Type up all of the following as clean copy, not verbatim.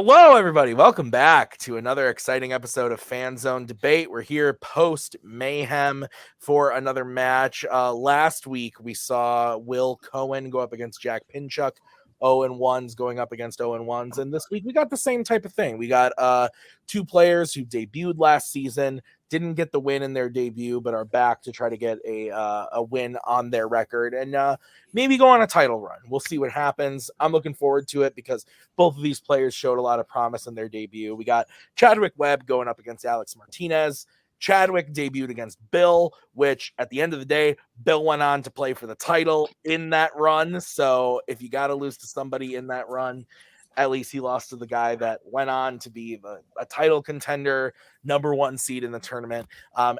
Hello, everybody. Welcome back to another exciting episode of Fanzone Debate. We're here post Mayhem for another match. Last week, we saw Will Cohen go up against Jack Pinchuk. 0-1s going up against 0-1s. And this week, we got the same type of thing. We got two players who debuted last season, didn't get the win in their debut, but are back to try to get a win on their record and maybe go on a title run. We'll see what happens. I'm looking forward to it because both of these players showed a lot of promise in their debut. We got Chadwick Webb going up against Alex Martinez. Chadwick debuted against Bill, which at the end of the day, Bill went on to play for the title in that run. So if you got to lose to somebody in that run, at least he lost to the guy that went on to be a title contender, number one seed in the tournament.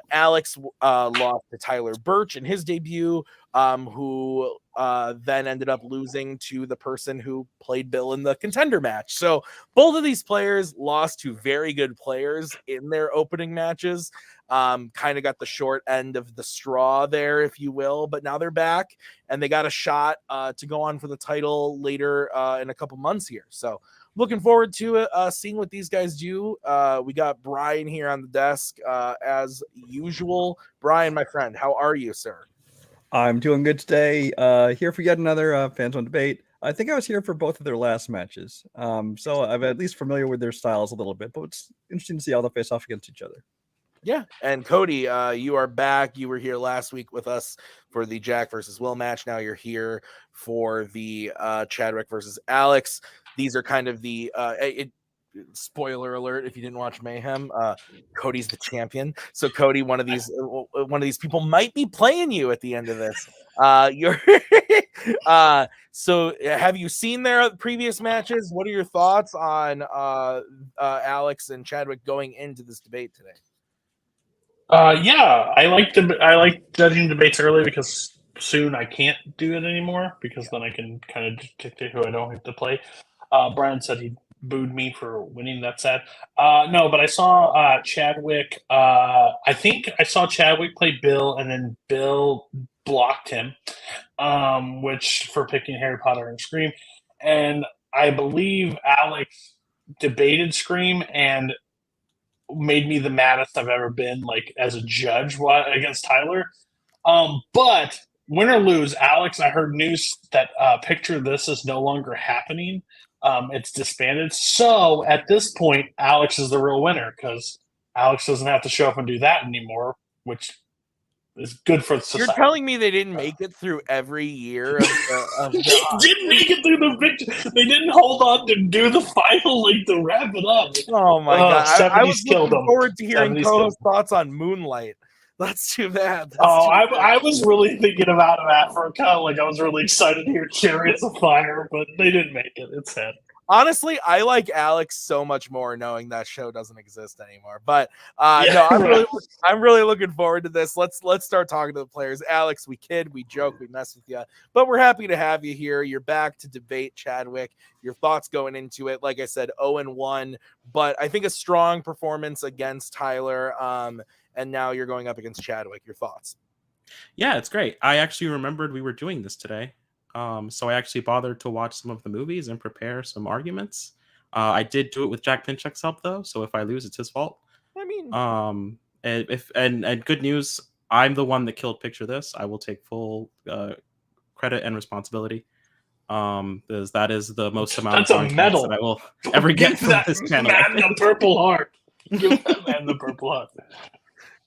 Alex lost to Tyler Birch in his debut, who then ended up losing to the person who played Bill in the contender match. So both of these players lost to very good players in their opening matches. Kind of got the short end of the straw there, if you will, but now they're back and they got a shot to go on for the title later in a couple months here. So looking forward to it, seeing what these guys do. We got Brian here on the desk as usual. Brian, my friend, how are you, sir? I'm doing good today. Here for yet another Fanzone Debate. I think I was here for both of their last matches. So I'm at least familiar with their styles a little bit, but it's interesting to see how they face off against each other. Yeah, and Cody, you are back. You were here last week with us for the Jack versus Will match. Now you're here for the Chadwick versus Alex. These are kind of the spoiler alert if you didn't watch Mayhem. Cody's the champion, so Cody, one of these people might be playing you at the end of this. You're so have you seen their previous matches? What are your thoughts on Alex and Chadwick going into this debate today? Yeah, I like judging debates early because soon I can't do it anymore because then I can kind of dictate who I don't have to play. Brian said he booed me for winning. That's sad. No, but I saw Chadwick. I think I saw Chadwick play Bill, and then Bill blocked him, which for picking Harry Potter and Scream. And I believe Alex debated Scream and made me the maddest I've ever been, like as a judge against Tyler. But win or lose, Alex, I heard news that Picture This is no longer happening. It's disbanded. So at this point, Alex is the real winner because Alex doesn't have to show up and do that anymore, which is good for society. You're telling me they didn't make it through every year of they didn't make it through the victory. They didn't hold on to do the final league to wrap it up. Oh my god! I was looking them. forward to hearing co-host thoughts on Moonlight. That's too bad. I was really thinking of Out of Africa. Like I was really excited to hear Chariots of Fire, but they didn't make it. It's sad. Honestly, I like Alex so much more knowing that show doesn't exist anymore. But no, I'm really looking forward to this. Let's start talking to the players. Alex, we kid, we joke, we mess with you, but we're happy to have you here. You're back to debate Chadwick. Your thoughts going into it, like I said, 0-1, but I think a strong performance against Tyler. And now you're going up against Chadwick. Your thoughts? Yeah, it's great. I actually remembered we were doing this today. So I actually bothered to watch some of the movies and prepare some arguments. I did do it with Jack Pinchuk's help, though. So if I lose, it's his fault. I mean, and good news, I'm the one that killed Picture This. I will take full credit and responsibility. Because that is the most amount That's of medal that I will ever get from this channel. Man, the Purple Heart. Give that man the Purple Heart.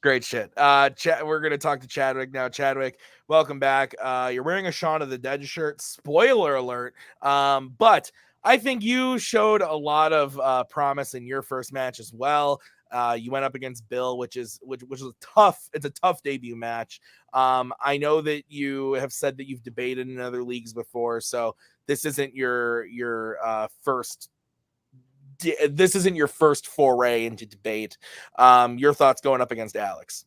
Great shit. We're going to talk to Chadwick now. Chadwick, welcome back. You're wearing a Shaun of the Dead shirt. Spoiler alert. But I think you showed a lot of promise in your first match as well. You went up against Bill, which was tough. It's a tough debut match. I know that you have said that you've debated in other leagues before, so this isn't your first. This isn't your first foray into debate. Your thoughts going up against Alex?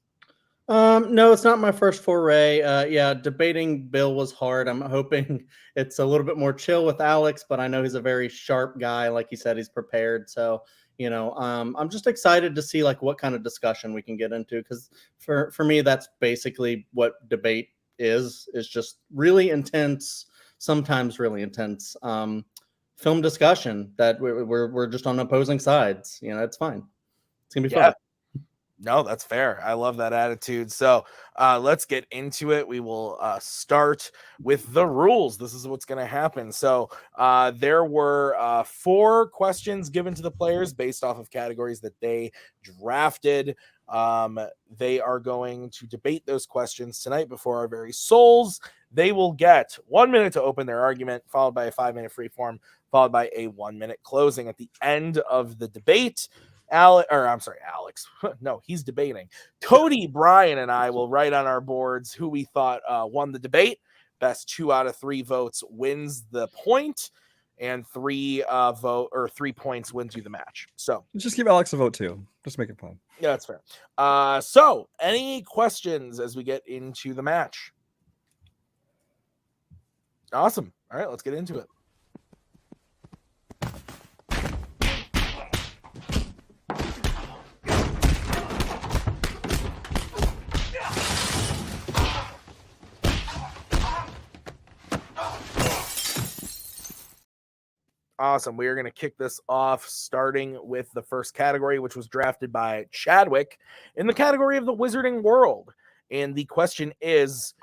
No, it's not my first foray. Yeah, debating Bill was hard. I'm hoping it's a little bit more chill with Alex, but I know he's a very sharp guy. Like he said, he's prepared. So, I'm just excited to see like what kind of discussion we can get into. Because for me, that's basically what debate is just really intense, sometimes really intense. film discussion that we're just on opposing sides. You know, it's fine. It's gonna be Yeah. fun. No, that's fair. I love that attitude. So let's get into it. We will start with the rules. This is what's going to happen. So there were 4 questions given to the players based off of categories that they drafted. They are going to debate those questions tonight before our very souls. They will get 1 minute to open their argument, followed by a 5-minute freeform, followed by a 1-minute closing. At the end of the debate, Alex. No, he's debating. Cody, Brian, and I will write on our boards who we thought won the debate. Best 2 out of 3 votes wins the point, and 3 points wins you the match. So Just give Alex a vote too. Just make it fun. yeah, that's fair. So any questions as we get into the match? Awesome. All right, let's get into it. Awesome. We are going to kick this off starting with the first category, which was drafted by Chadwick in the category of the Wizarding World. And the question is,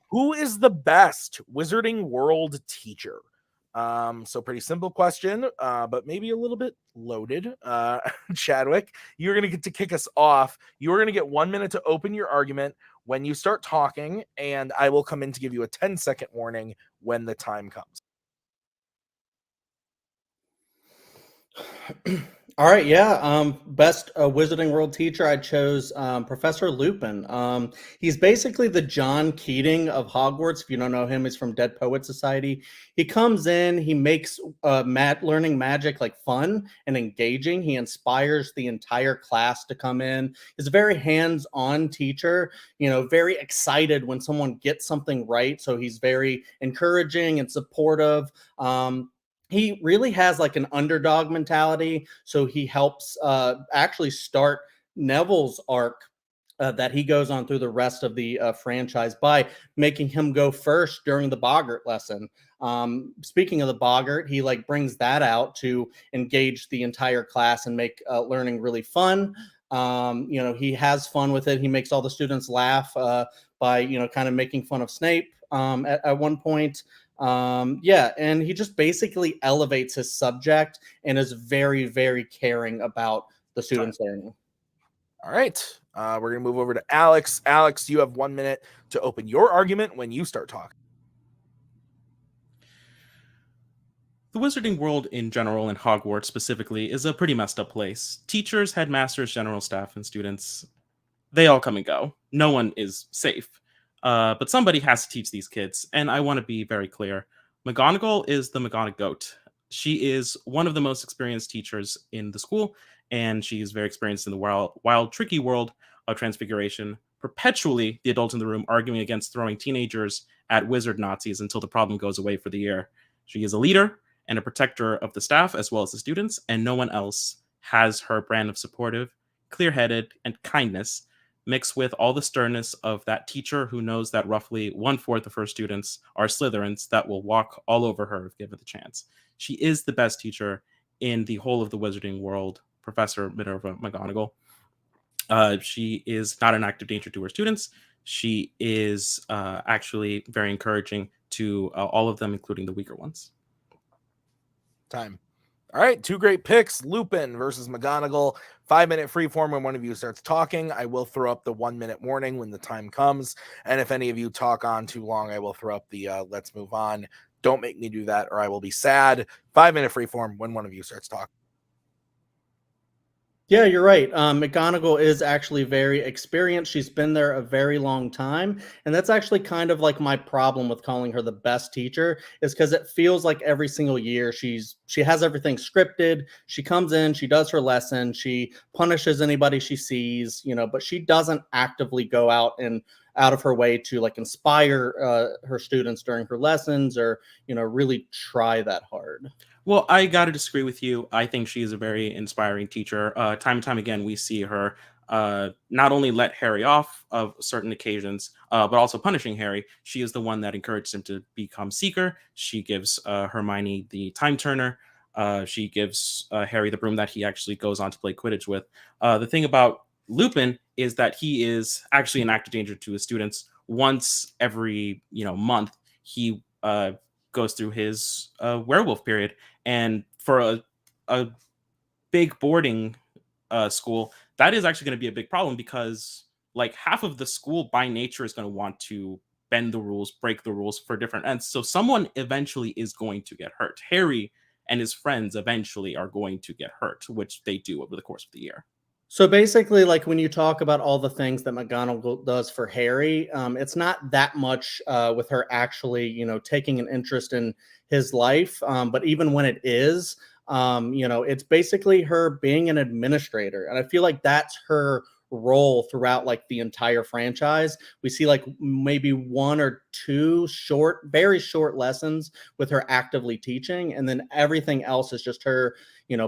who is the best Wizarding World teacher? So pretty simple question, but maybe a little bit loaded. Chadwick, you're going to get to kick us off. You're going to get 1 minute to open your argument when you start talking, and I will come in to give you a 10-second warning when the time comes. All right, yeah. Best Wizarding World teacher, I chose Professor Lupin. He's basically the John Keating of Hogwarts. If you don't know him, he's from Dead Poet Society. He comes in, he makes learning magic like fun and engaging. He inspires the entire class to come in. He's a very hands-on teacher, you know, very excited when someone gets something right. So he's very encouraging and supportive. He really has like an underdog mentality. So he helps actually start Neville's arc that he goes on through the rest of the franchise by making him go first during the Boggart lesson. Speaking of the Boggart, he like brings that out to engage the entire class and make learning really fun. You know, he has fun with it. He makes all the students laugh by, you know, kind of making fun of Snape at one point. Yeah, and he just basically elevates his subject and is very, very caring about the students' learning. All right. We're going to move over to Alex. Alex, you have 1 minute to open your argument when you start talking. The Wizarding World in general, and Hogwarts specifically, is a pretty messed up place. Teachers, headmasters, general staff, and students, they all come and go. No one is safe. But somebody has to teach these kids, and I want to be very clear. McGonagall is the McGonagall. She is one of the most experienced teachers in the school, and she's very experienced in the wild, tricky world of Transfiguration, perpetually the adult in the room arguing against throwing teenagers at wizard Nazis until the problem goes away for the year. She is a leader and a protector of the staff as well as the students, and no one else has her brand of supportive, clear-headed, and kindness mixed with all the sternness of that teacher who knows that roughly 1/4 of her students are Slytherins that will walk all over her if given the chance. She is the best teacher in the whole of the Wizarding World, Professor Minerva McGonagall. She is not an active danger to her students. She is actually very encouraging to all of them, including the weaker ones. Time. All right, 2 great picks. Lupin versus McGonagall. 5-minute freeform when one of you starts talking. I will throw up the 1-minute warning when the time comes. And if any of you talk on too long, I will throw up the let's move on. Don't make me do that or I will be sad. 5-minute freeform when one of you starts talking. Yeah, you're right. McGonagall is actually very experienced. She's been there a very long time. And that's actually kind of like my problem with calling her the best teacher, is because it feels like every single year she has everything scripted. She comes in, she does her lesson, she punishes anybody she sees, you know, but she doesn't actively go out of her way to like inspire her students during her lessons or, you know, really try that hard. Well, I got to disagree with you. I think she is a very inspiring teacher. Time and time again, we see her not only let Harry off of certain occasions, but also punishing Harry. She is the one that encourages him to become Seeker. She gives Hermione the Time Turner. She gives Harry the broom that he actually goes on to play Quidditch with. The thing about Lupin is that he is actually an active danger to his students. Once every month, he goes through his werewolf period, and for a big boarding school, that is actually going to be a big problem, because like half of the school by nature is going to want to bend the rules, break the rules for different ends. So someone eventually is going to get hurt. Harry and his friends eventually are going to get hurt, which they do over the course of the year. So basically, like when you talk about all the things that McGonagall does for Harry, it's not that much with her actually, taking an interest in his life. But even when it is, it's basically her being an administrator. And I feel like that's her role throughout like the entire franchise. We see like maybe 1 or 2 very short lessons with her actively teaching, and then everything else is just her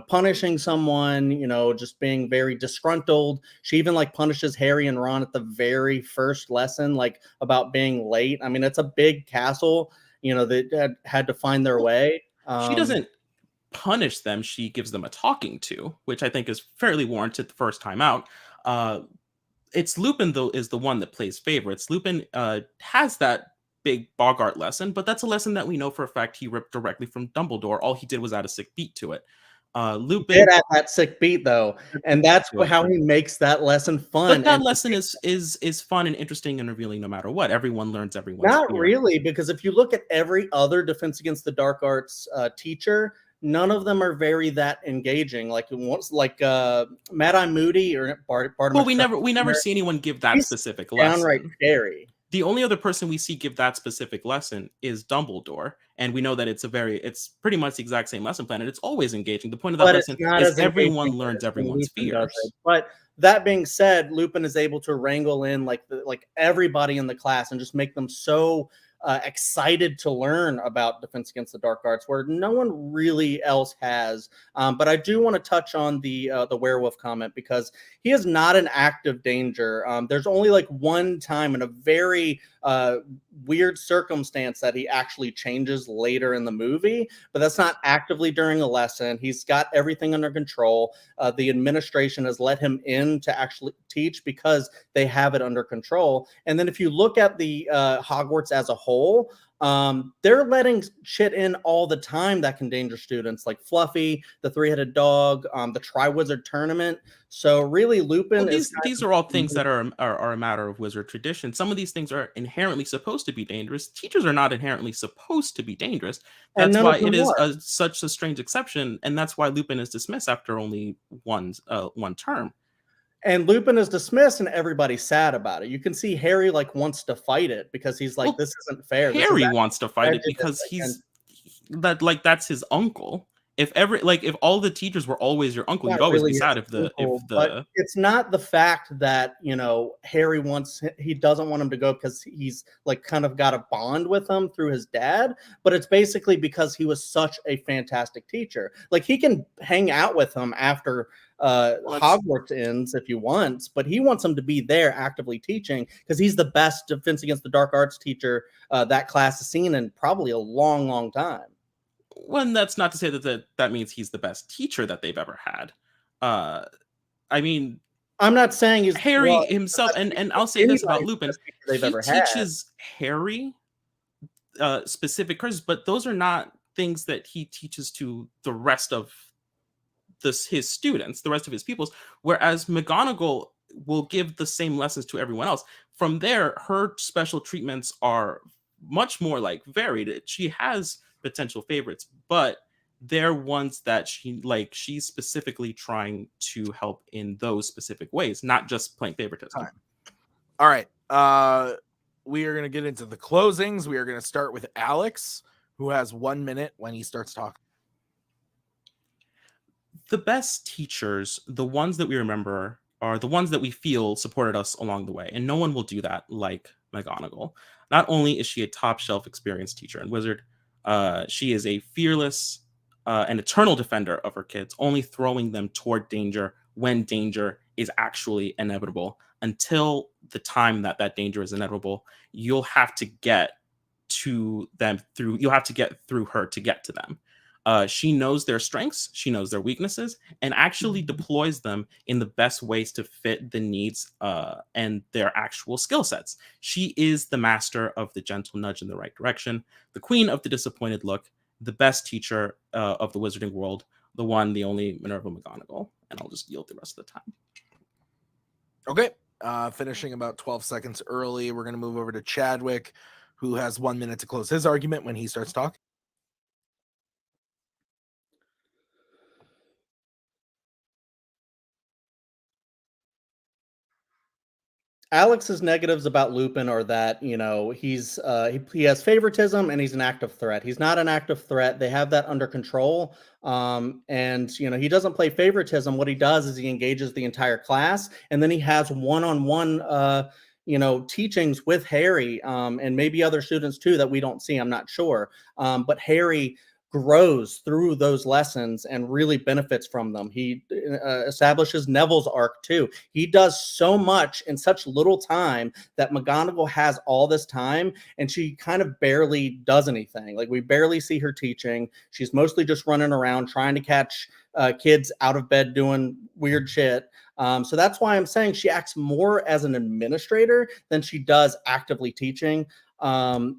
punishing someone, just being very disgruntled. She even like punishes Harry and Ron at the very first lesson, like about being late. I mean, it's a big castle, that had to find their way. She doesn't punish them. She gives them a talking to, which I think is fairly warranted the first time out. It's Lupin, though, is the one that plays favorites. Lupin has that big Bogart lesson, but that's a lesson that we know for a fact he ripped directly from Dumbledore. All he did was add a sick beat to it. Lupin did add that sick beat though, and that's how he makes that lesson fun. But that lesson is fun and interesting and revealing no matter what. Everyone learns everyone's Not fear. really, because if you look at every other Defense Against the Dark Arts teacher, none of them are very that engaging. Like once, like Mad-Eye Moody or Bartimaeus. Well, we never see anyone give that specific lesson. Downright scary. The only other person we see give that specific lesson is Dumbledore, and we know that it's pretty much the exact same lesson plan, and it's always engaging. The point of that lesson is everyone learns everyone's fears. But that being said, Lupin is able to wrangle in like everybody in the class and just make them so excited to learn about Defense Against the Dark Arts, where no one really else has. But I do want to touch on the werewolf comment, because he is not an active danger. There's only like one time in a very weird circumstance that he actually changes later in the movie, but that's not actively during a lesson. He's got everything under control. The administration has let him in to actually teach because they have it under control. And then if you look at the Hogwarts as a whole, they're letting shit in all the time that can endanger students, like Fluffy, the three-headed dog, the Triwizard Tournament. So really, Lupin these are all things that are a matter of wizard tradition. Some of these things are inherently supposed to be dangerous. Teachers are not inherently supposed to be dangerous. That's why it is such a strange exception, and that's why Lupin is dismissed after only one term. And Lupin is dismissed, and everybody's sad about it. You can see Harry like wants to fight it because he's like, this isn't fair. Harry wants to fight it because that's his uncle. If all the teachers were always your uncle, you'd always be sad if the But it's not the fact that Harry he doesn't want him to go because he's like kind of got a bond with him through his dad, but it's basically because he was such a fantastic teacher. Like he can hang out with him after Hogwarts ends if he wants, but he wants him to be there actively teaching because he's the best Defense Against the Dark Arts teacher that class has seen in probably a long time. Well, that's not to say that means he's the best teacher that they've ever had. I mean, I'm not saying he's Harry himself, and I'll say this about Lupin: he teaches Harry specific curses, but those are not things that he teaches to the rest of his students, the rest of his pupils. Whereas McGonagall will give the same lessons to everyone else. From there, her special treatments are much more like varied. She has potential favorites, but they're ones that she's specifically trying to help in those specific ways, not just plain favoritism. All right. We are going to get into the closings. We are going to start with Alex, who has 1 minute when he starts talking. The best teachers, the ones that we remember, are the ones that we feel supported us along the way, and no one will do that like McGonagall. Not only is she a top shelf experienced teacher and wizard, she is a fearless and eternal defender of her kids, only throwing them toward danger when danger is actually inevitable. Until the time that danger is inevitable, you'll have to get to them through her to get to them. She knows their strengths, she knows their weaknesses, and actually deploys them in the best ways to fit the needs and their actual skill sets. She is the master of the gentle nudge in the right direction, the queen of the disappointed look, the best teacher of the wizarding world, the one, the only Minerva McGonagall. And I'll just yield the rest of the time. Okay. Finishing about 12 seconds early, we're going to move over to Chadwick, who has 1 minute to close his argument when he starts talking. Alex's negatives about Lupin are that, you know, he has favoritism and he's an active threat. He's not an active threat. They have that under control. And, you know, he doesn't play favoritism. What he does is he engages the entire class, and then he has one-on-one, you know, teachings with Harry and maybe other students too that we don't see. I'm not sure. But Harry grows through those lessons and really benefits from them. He establishes Neville's arc too. He does so much in such little time that McGonagall has all this time and she kind of barely does anything. Like, we barely see her teaching. She's mostly just running around trying to catch kids out of bed doing weird shit. So that's why I'm saying she acts more as an administrator than she does actively teaching.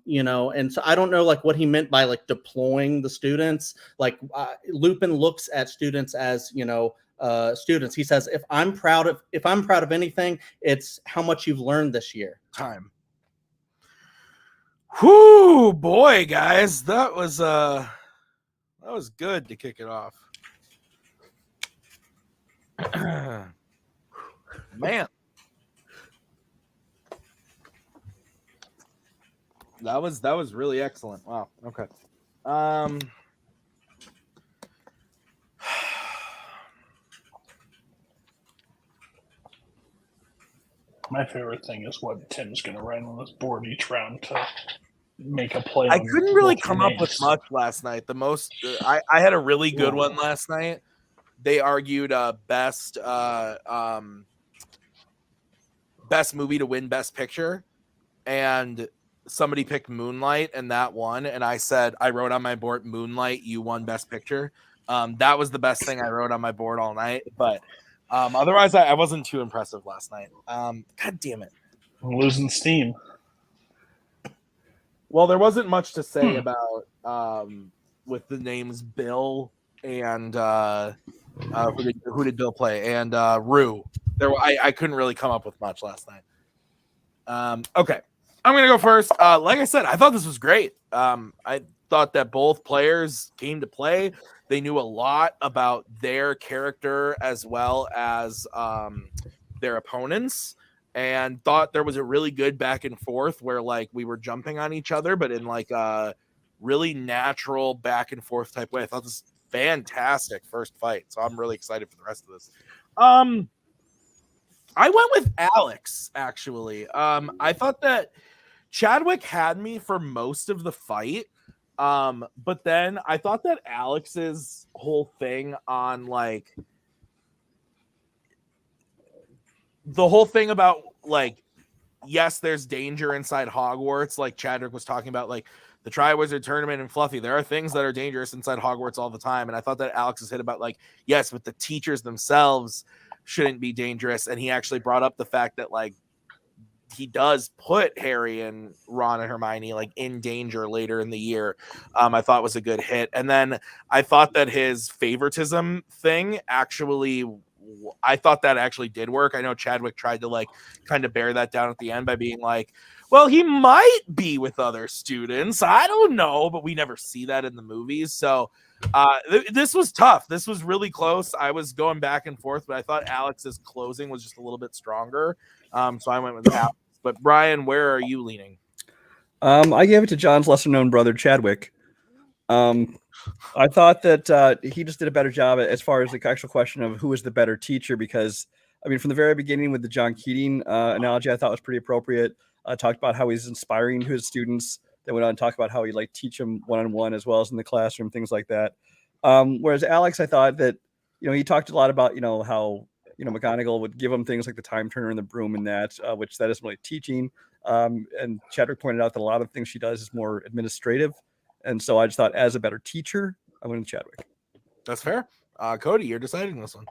You know, and so I don't know like what he meant by like deploying the students. Like Lupin looks at students as, you know, students. He says, if I'm proud of anything, it's how much you've learned this year. Time. Whoo, boy, guys, that was good to kick it off. Man. That was really excellent. Wow. Okay. My favorite thing is what Tim's going to write on this board each round to make a play. I couldn't really come up with much last night. The most I had a really good one last night. They argued best movie to win Best Picture, and somebody picked Moonlight, and that won. And I said, I wrote on my board, Moonlight, you won Best Picture. That was the best thing I wrote on my board all night. But otherwise, I wasn't too impressive last night. God damn it. I'm losing steam. Well, there wasn't much to say about with the names Bill and who did Bill play? And Rue. I couldn't really come up with much last night. Okay. I'm going to go first. Like I said, I thought this was great. I thought that both players came to play. They knew a lot about their character as well as their opponents, and thought there was a really good back and forth where like we were jumping on each other, but in like a really natural back and forth type way. I thought this was fantastic first fight. So I'm really excited for the rest of this. I went with Alex, actually. I thought that Chadwick had me for most of the fight, but then I thought that Alex's whole thing on like the whole thing about like, yes, there's danger inside Hogwarts, like Chadwick was talking about, like the Triwizard Tournament and Fluffy. There are things that are dangerous inside Hogwarts all the time, and I thought that Alex's hit about like, yes, but the teachers themselves shouldn't be dangerous, and he actually brought up the fact that like he does put Harry and Ron and Hermione like in danger later in the year. I thought was a good hit. And then I thought that his favoritism thing actually, I thought that actually did work. I know Chadwick tried to like kind of bear that down at the end by being like, well, he might be with other students. I don't know, but we never see that in the movies. So this was tough. This was really close. I was going back and forth, but I thought Alex's closing was just a little bit stronger. So I went with Alex. But Brian, where are you leaning? I gave it to John's lesser-known brother, Chadwick. I thought that he just did a better job as far as the actual question of who is the better teacher, because, I mean, from the very beginning with the John Keating analogy, I thought was pretty appropriate. Talked about how he's inspiring to his students. Then went on to talk about how he like teach them one-on-one as well as in the classroom, things like that. Whereas Alex, I thought that, you know, he talked a lot about, you know, how, you know, McGonagall would give him things like the time turner and the broom and that, which that isn't really teaching. And Chadwick pointed out that a lot of things she does is more administrative. And so I just thought as a better teacher, I went with Chadwick. That's fair. Cody, you're deciding this one.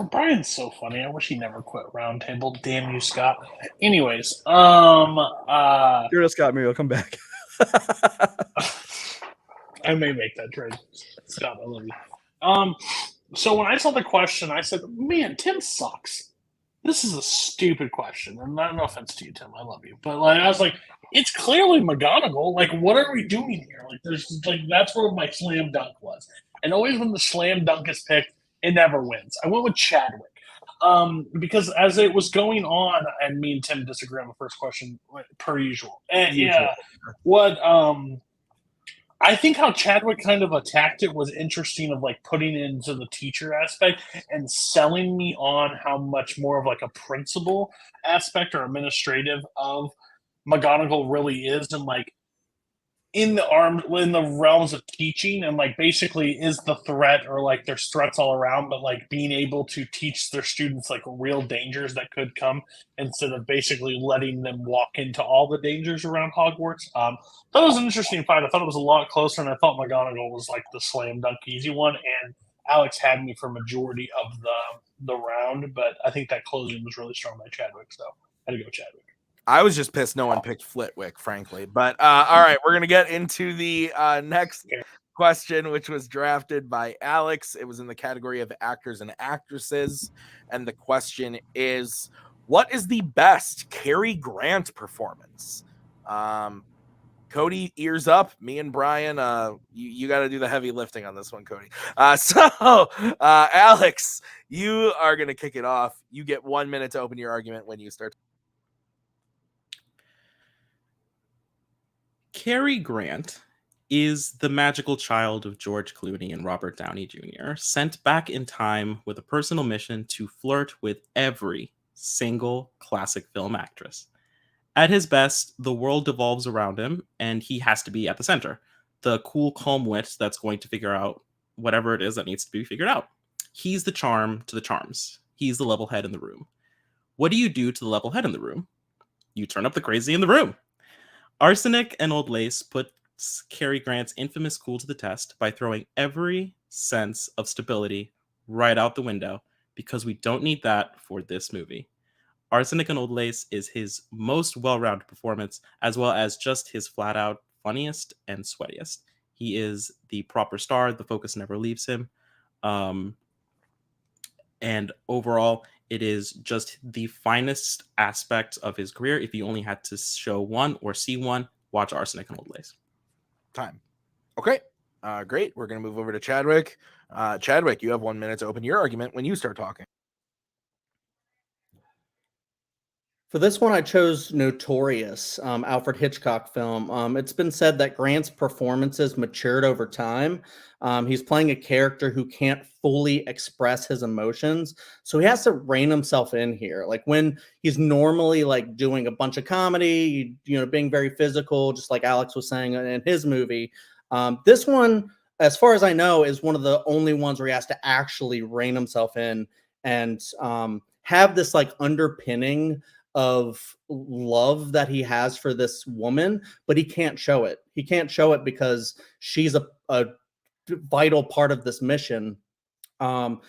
Brian's so funny. I wish he never quit Roundtable. Damn you, Scott. Anyways, You're Scott, maybe I'll come back. I may make that trade. Scott, I love you. So when I saw the question, I said, man, Tim sucks. This is a stupid question. And no offense to you, Tim. I love you. But like, I was like, it's clearly McGonagall. Like, what are we doing here? Like, there's like, that's where my slam dunk was. And always when the slam dunk is picked, it never wins. I went with Chadwick. Because as it was going on, and me and Tim disagree on the first question, per usual. And yeah, what I think how Chadwick kind of attacked it was interesting, of like putting it into the teacher aspect and selling me on how much more of like a principal aspect or administrative of McGonagall really is, and like in the realms of teaching, and like basically is the threat, or like there's threats all around, but like being able to teach their students like real dangers that could come, instead of basically letting them walk into all the dangers around Hogwarts. That was an interesting fight. I thought it was a lot closer, and I thought McGonagall was like the slam dunk easy one, and Alex had me for majority of the round, but I think that closing was really strong by Chadwick, so I had to go Chadwick. I was just pissed no one picked Flitwick, frankly. But all right, we're going to get into the next question, which was drafted by Alex. It was in the category of actors and actresses. And the question is, what is the best Cary Grant performance? Cody, ears up. Me and Brian, you got to do the heavy lifting on this one, Cody. So, Alex, you are going to kick it off. You get 1 minute to open your argument when you start. Cary Grant is the magical child of George Clooney and Robert Downey Jr., sent back in time with a personal mission to flirt with every single classic film actress. At his best, the world devolves around him, and he has to be at the center. The cool, calm wit that's going to figure out whatever it is that needs to be figured out. He's the charm to the charms. He's the level head in the room. What do you do to the level head in the room? You turn up the crazy in the room. Arsenic and Old Lace puts Cary Grant's infamous cool to the test by throwing every sense of stability right out the window, because we don't need that for this movie. Arsenic and Old Lace is his most well-rounded performance, as well as just his flat-out funniest and sweatiest. He is the proper star. The focus never leaves him. And overall, it is just the finest aspect of his career. If you only had to show one or see one, watch Arsenic and Old Lace. Time. Okay. Great. We're going to move over to Chadwick. Chadwick, you have 1 minute to open your argument when you start talking. For this one, I chose Notorious, Alfred Hitchcock film. It's been said that Grant's performances matured over time. He's playing a character who can't fully express his emotions, so he has to rein himself in here. Like when he's normally like doing a bunch of comedy, being very physical, just like Alex was saying in his movie. This one, as far as I know, is one of the only ones where he has to actually rein himself in and have this like underpinning of love that he has for this woman, but he can't show it. He can't show it because she's a vital part of this mission. So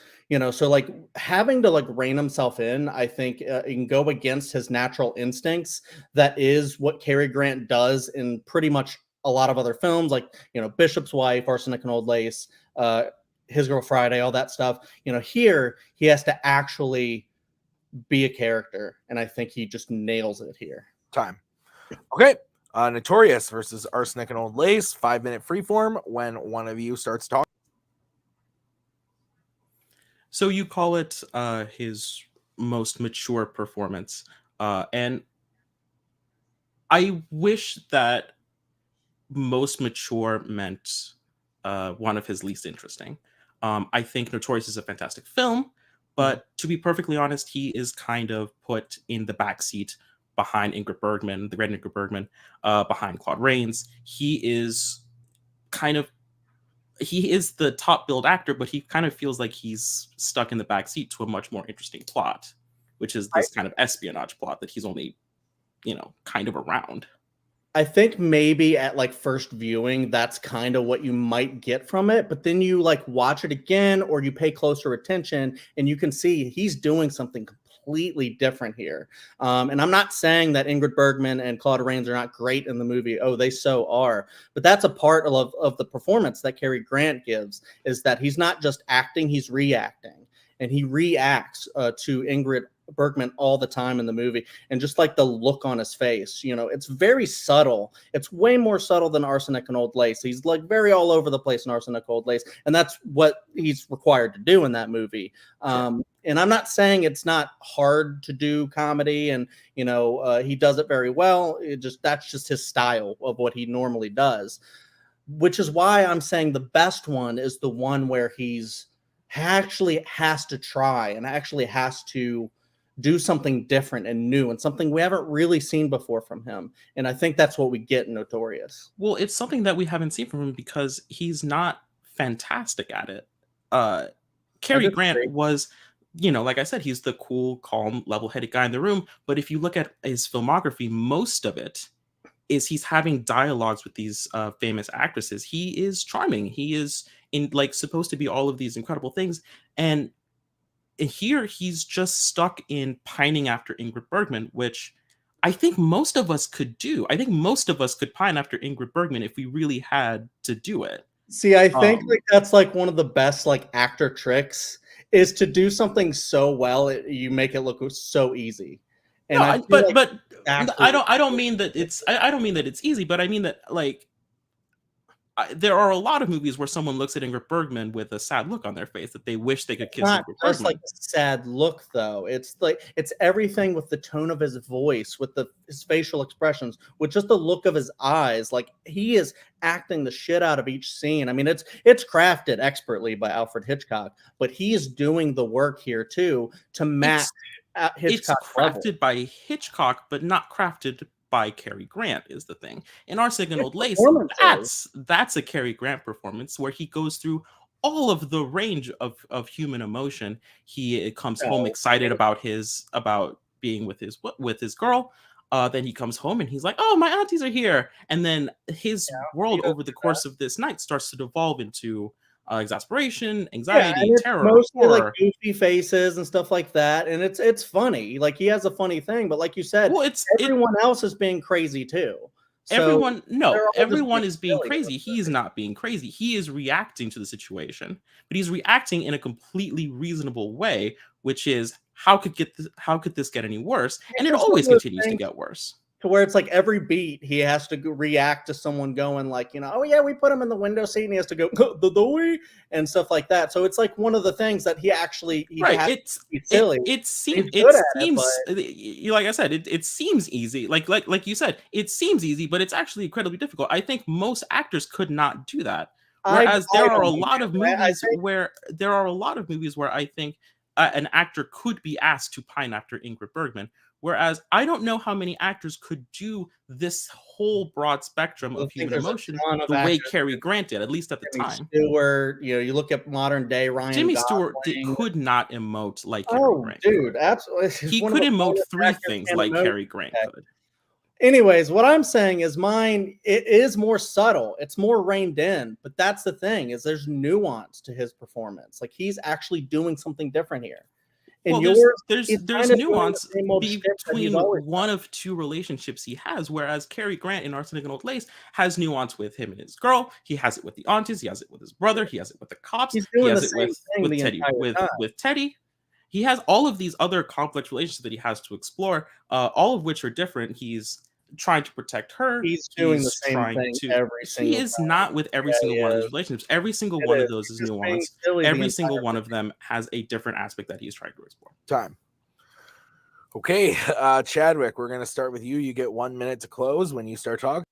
like having to like rein himself in, I think and go against his natural instincts. That is what Cary Grant does in pretty much a lot of other films, like, Bishop's Wife, Arsenic and Old Lace, His Girl Friday, all that stuff. Here he has to actually be a character, and I think he just nails it here. Time. Okay. Notorious versus Arsenic and Old Lace. 5 minute freeform when one of you starts talking. So you call it his most mature performance, and I wish that most mature meant one of his least interesting. I think Notorious is a fantastic film, but to be perfectly honest, he is kind of put in the backseat behind Ingrid Bergman, the great Ingrid Bergman, behind Claude Rains. He is the top billed actor, but he kind of feels like he's stuck in the backseat to a much more interesting plot, which is this kind of espionage plot that he's only, kind of around. I think maybe at like first viewing, that's kind of what you might get from it. But then you like watch it again or you pay closer attention and you can see he's doing something completely different here. And I'm not saying that Ingrid Bergman and Claudia Rains are not great in the movie. Oh, they so are. But that's a part of the performance that Cary Grant gives, is that he's not just acting, he's reacting. And he reacts to Ingrid Bergman all the time in the movie, and just like the look on his face, it's very subtle. It's way more subtle than Arsenic and Old Lace. He's like very all over the place in Arsenic and Old Lace, and that's what he's required to do in that movie. And I'm not saying it's not hard to do comedy, and he does it very well. That's just his style of what he normally does, which is why I'm saying the best one is the one where he's actually has to try and actually has to do something different and new and something we haven't really seen before from him. And I think that's what we get in Notorious. Well, it's something that we haven't seen from him because he's not fantastic at it. Cary Grant was, like I said, he's the cool, calm, level-headed guy in the room. But if you look at his filmography, most of it is he's having dialogues with these famous actresses. He is charming. He is supposed to be all of these incredible things. And here he's just stuck in pining after Ingrid Bergman, which I think most of us could do. I think most of us could pine after Ingrid Bergman if we really had to do it. See, I think that's like one of the best like actor tricks, is to do something so well you make it look so easy. And I don't mean that it's easy, but I mean that there are a lot of movies where someone looks at Ingrid Bergman with a sad look on their face that they wish they could kiss Ingrid Bergman. Not just like a sad look, though. It's everything with the tone of his voice, with his facial expressions, with just the look of his eyes. Like, he is acting the shit out of each scene. I mean, it's crafted expertly by Alfred Hitchcock, but he is doing the work here too to match Hitchcock. It's crafted by Hitchcock, but not crafted by Cary Grant is the thing. In Arsenic and Old Lace, that's a Cary Grant performance where he goes through all of the range of human emotion. He comes home excited about being with his girl. Then he comes home and he's like, "Oh, my aunties are here," and then his world over the course of this night starts to devolve into exasperation, anxiety, terror, mostly horror. like goofy faces and stuff like that, and it's funny. Like, he has a funny thing, but like you said, everyone else is being crazy too. Everyone is being crazy. He's not being crazy. He is reacting to the situation, but he's reacting in a completely reasonable way, which is how could this get any worse? And it always continues to get worse. To where it's like every beat he has to react to someone going like, oh yeah, we put him in the window seat, and he has to go the door and stuff like that. So it's like one of the things that he has to be silly. It seems like I said, it seems easy. Like you said, it seems easy, but it's actually incredibly difficult. I think most actors could not do that. Whereas there are a lot of movies where I think an actor could be asked to pine after Ingrid Bergman. Whereas I don't know how many actors could do this whole broad spectrum of human emotion the way Cary Grant did, at least at the time. Stewart, you look at modern day Ryan Jimmy Gosling. Stewart could not emote like Cary Grant. Dude, absolutely. He could emote three things like Cary Grant could. Anyways, what I'm saying is it is more subtle. It's more reined in, but that's the thing, is there's nuance to his performance. Like, he's actually doing something different here. And there's nuance between one of two relationships he has, whereas Cary Grant in Arsenic and Old Lace has nuance with him and his girl. He has it with the aunties. He has it with his brother. He has it with the cops. He has it with Teddy. He has all of these other complex relationships that he has to explore, all of which are different. He's trying to protect her. He's doing the same thing every single time. He is not with every single one of his relationships. Every single one of those is nuanced. Every single one of them has a different aspect that he's trying to explore. Time. Okay, Chadwick, we're going to start with you. You get 1 minute to close when you start talking.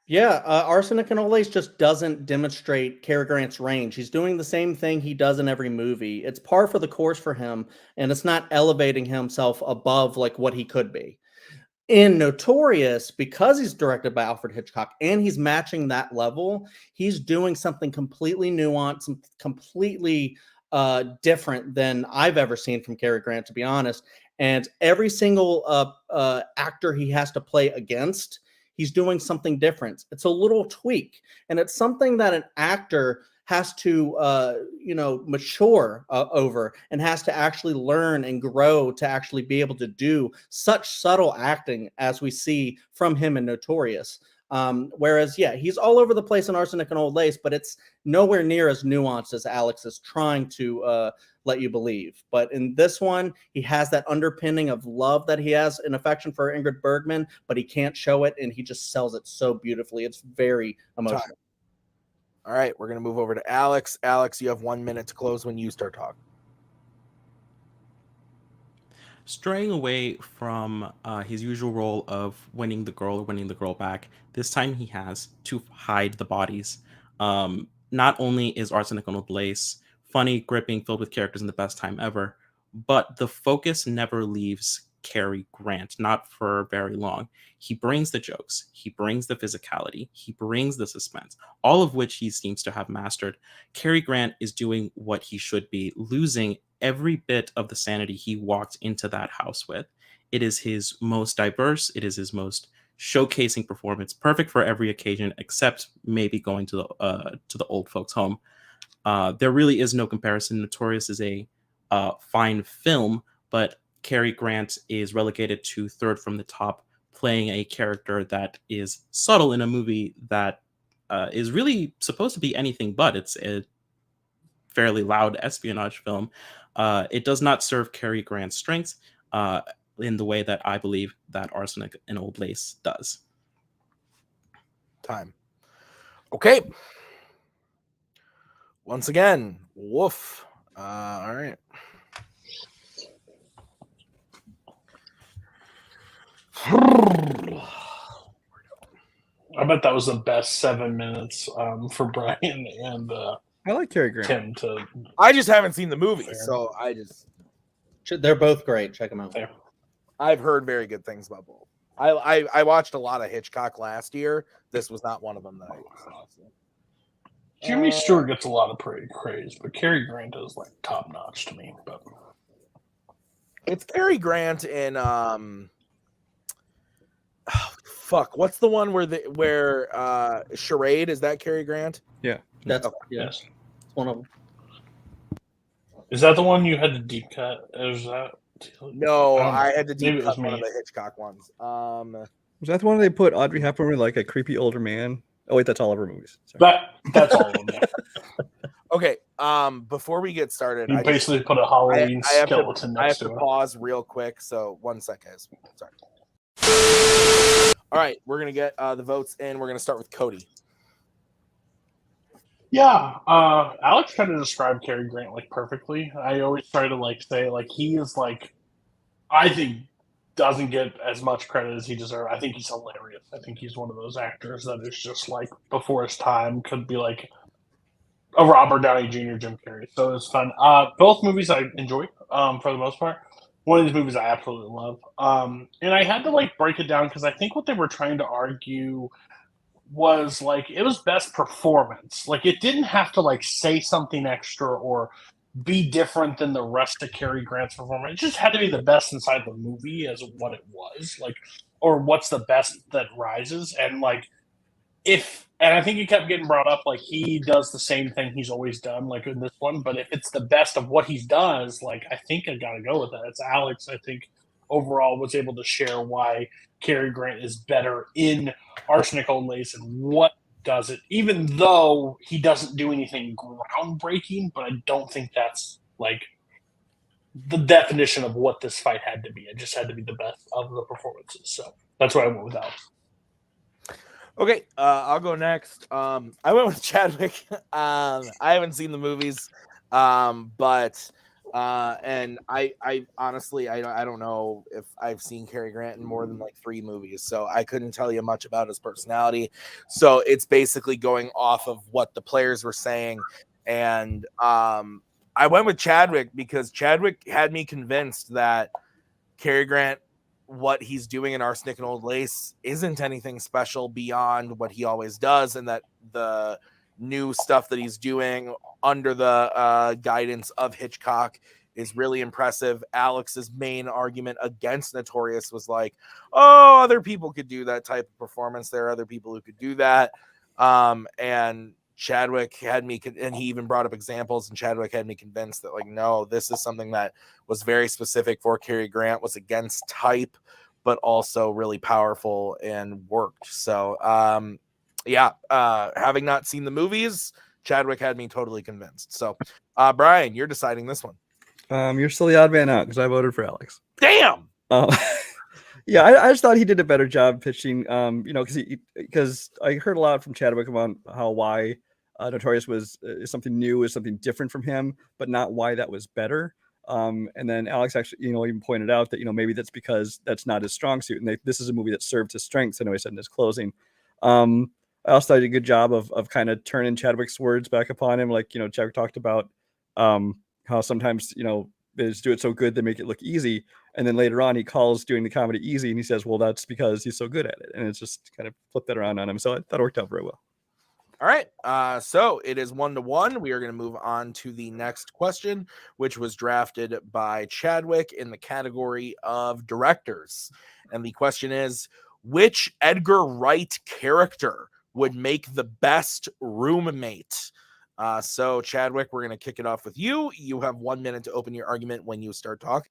Yeah, Arsenic and Old Lace just doesn't demonstrate Cary Grant's range. He's doing the same thing he does in every movie. It's par for the course for him, and it's not elevating himself above like what he could be. In Notorious, because he's directed by Alfred Hitchcock and he's matching that level, he's doing something completely nuanced and completely different than I've ever seen from Cary Grant, to be honest. And every single actor he has to play against, he's doing something different. It's a little tweak, and it's something that an actor has to mature over, and has to actually learn and grow to actually be able to do such subtle acting as we see from him in Notorious. Whereas, yeah, he's all over the place in Arsenic and Old Lace, but it's nowhere near as nuanced as Alex is trying to let you believe. But in this one, he has that underpinning of love that he has an affection for Ingrid Bergman, but he can't show it, and he just sells it so beautifully. It's very emotional. All right, we're going to move over to Alex. Alex, you have 1 minute to close when you start talking. Straying away from his usual role of winning the girl or winning the girl back, this time he has to hide the bodies. Not only is Arsenic and Old Lace funny, gripping, filled with characters and the best time ever, but the focus never leaves Cary Grant, not for very long. He brings the jokes, he brings the physicality, he brings the suspense, all of which he seems to have mastered. Cary Grant is doing what he should be, losing every bit of the sanity he walked into that house with. It is his most diverse, it is his most showcasing performance, perfect for every occasion except maybe going to the old folks' home. There really is no comparison. Notorious is a fine film, but Cary Grant is relegated to third from the top, playing a character that is subtle in a movie that is really supposed to be anything but. It's a fairly loud espionage film. It does not serve Cary Grant's strengths in the way that I believe that Arsenic and Old Lace does. Time. Okay. Once again, woof. All right. I bet that was the best 7 minutes for Brian and I like Cary Grant. Tim to. I just haven't seen the movie, so They're both great. Check them out. Fair. I've heard very good things about both. I watched a lot of Hitchcock last year. This was not one of them that I saw. So. Jimmy Stewart gets a lot of praise, but Cary Grant is like top notch to me. But it's Cary Grant in what's the one where Charade, is that Cary Grant? Yeah. That's yes. It's one of them. Is that the one you had to deep cut? Is that? No, I had to Maybe deep it was cut one me. of the Hitchcock ones. Was that the one they put Audrey Hepburn with, like a creepy older man? Oh wait, that's all of her movies. Sorry. That's all of them. Yeah. Okay. Before we get started, You basically put a Halloween skeleton I have next to to it. pause real quick. So 1 second. Sorry. All right, we're gonna get the votes in. We're gonna start with Cody. Yeah, Alex kind of described Cary Grant like perfectly. I always try to like say like he is like, I think doesn't get as much credit as he deserves. I think he's hilarious. I think he's one of those actors that is just like before his time, could be like a Robert Downey Jr., Jim Carrey. So it's fun. Both movies I enjoy for the most part. One of these movies I absolutely love. And I had to like break it down because I think what they were trying to argue was like it was best performance. Like it didn't have to like say something extra or be different than the rest of Cary Grant's performance. It just had to be the best inside the movie as what it was, like, or what's the best that rises. And like and I think it kept getting brought up, like he does the same thing he's always done, like in this one. But if it's the best of what he does, like I think I gotta go with that. It's Alex, I think, overall was able to share why Cary Grant is better in Arsenic Old Lace and what does it, even though he doesn't do anything groundbreaking. But I don't think that's like the definition of what this fight had to be. It just had to be the best of the performances. So that's why I went with Alex. Okay, I'll go next. I went with Chadwick. I haven't seen the movies, but and I honestly I don't know if I've seen Cary Grant in more than like 3 movies, so I couldn't tell you much about his personality. So it's basically going off of what the players were saying, and I went with Chadwick because Chadwick had me convinced that Cary Grant, what he's doing in Arsenic and Old Lace, isn't anything special beyond what he always does, and that the new stuff that he's doing under the guidance of Hitchcock is really impressive. Alex's main argument against Notorious was like, oh, other people could do that type of performance. There are other people who could do that. And Chadwick had me, and he even brought up examples, and Chadwick had me convinced that, like, no, this is something that was very specific for Cary Grant, was against type, but also really powerful and worked. So, having not seen the movies, Chadwick had me totally convinced. So, Brian, you're deciding this one. You're still the odd man out because I voted for Alex. Damn. Yeah, I just thought he did a better job pitching. Because I heard a lot from Chadwick about why Notorious was something new, is something different from him, but not why that was better. And then Alex actually, even pointed out that maybe that's because that's not his strong suit, and this is a movie that served his strengths. I know he said in his closing. I also did a good job of kind of turning Chadwick's words back upon him. Like Chadwick talked about how sometimes they just do it so good they make it look easy, and then later on he calls doing the comedy easy, and he says, well, that's because he's so good at it, and it's just kind of flipped that around on him. So I thought it worked out very well. All right, so it is 1-1. We are going to move on to the next question, which was drafted by Chadwick in the category of directors, and the question is, which Edgar Wright character would make the best roommate? So Chadwick, we're going to kick it off with you. You have 1 minute to open your argument when you start talking.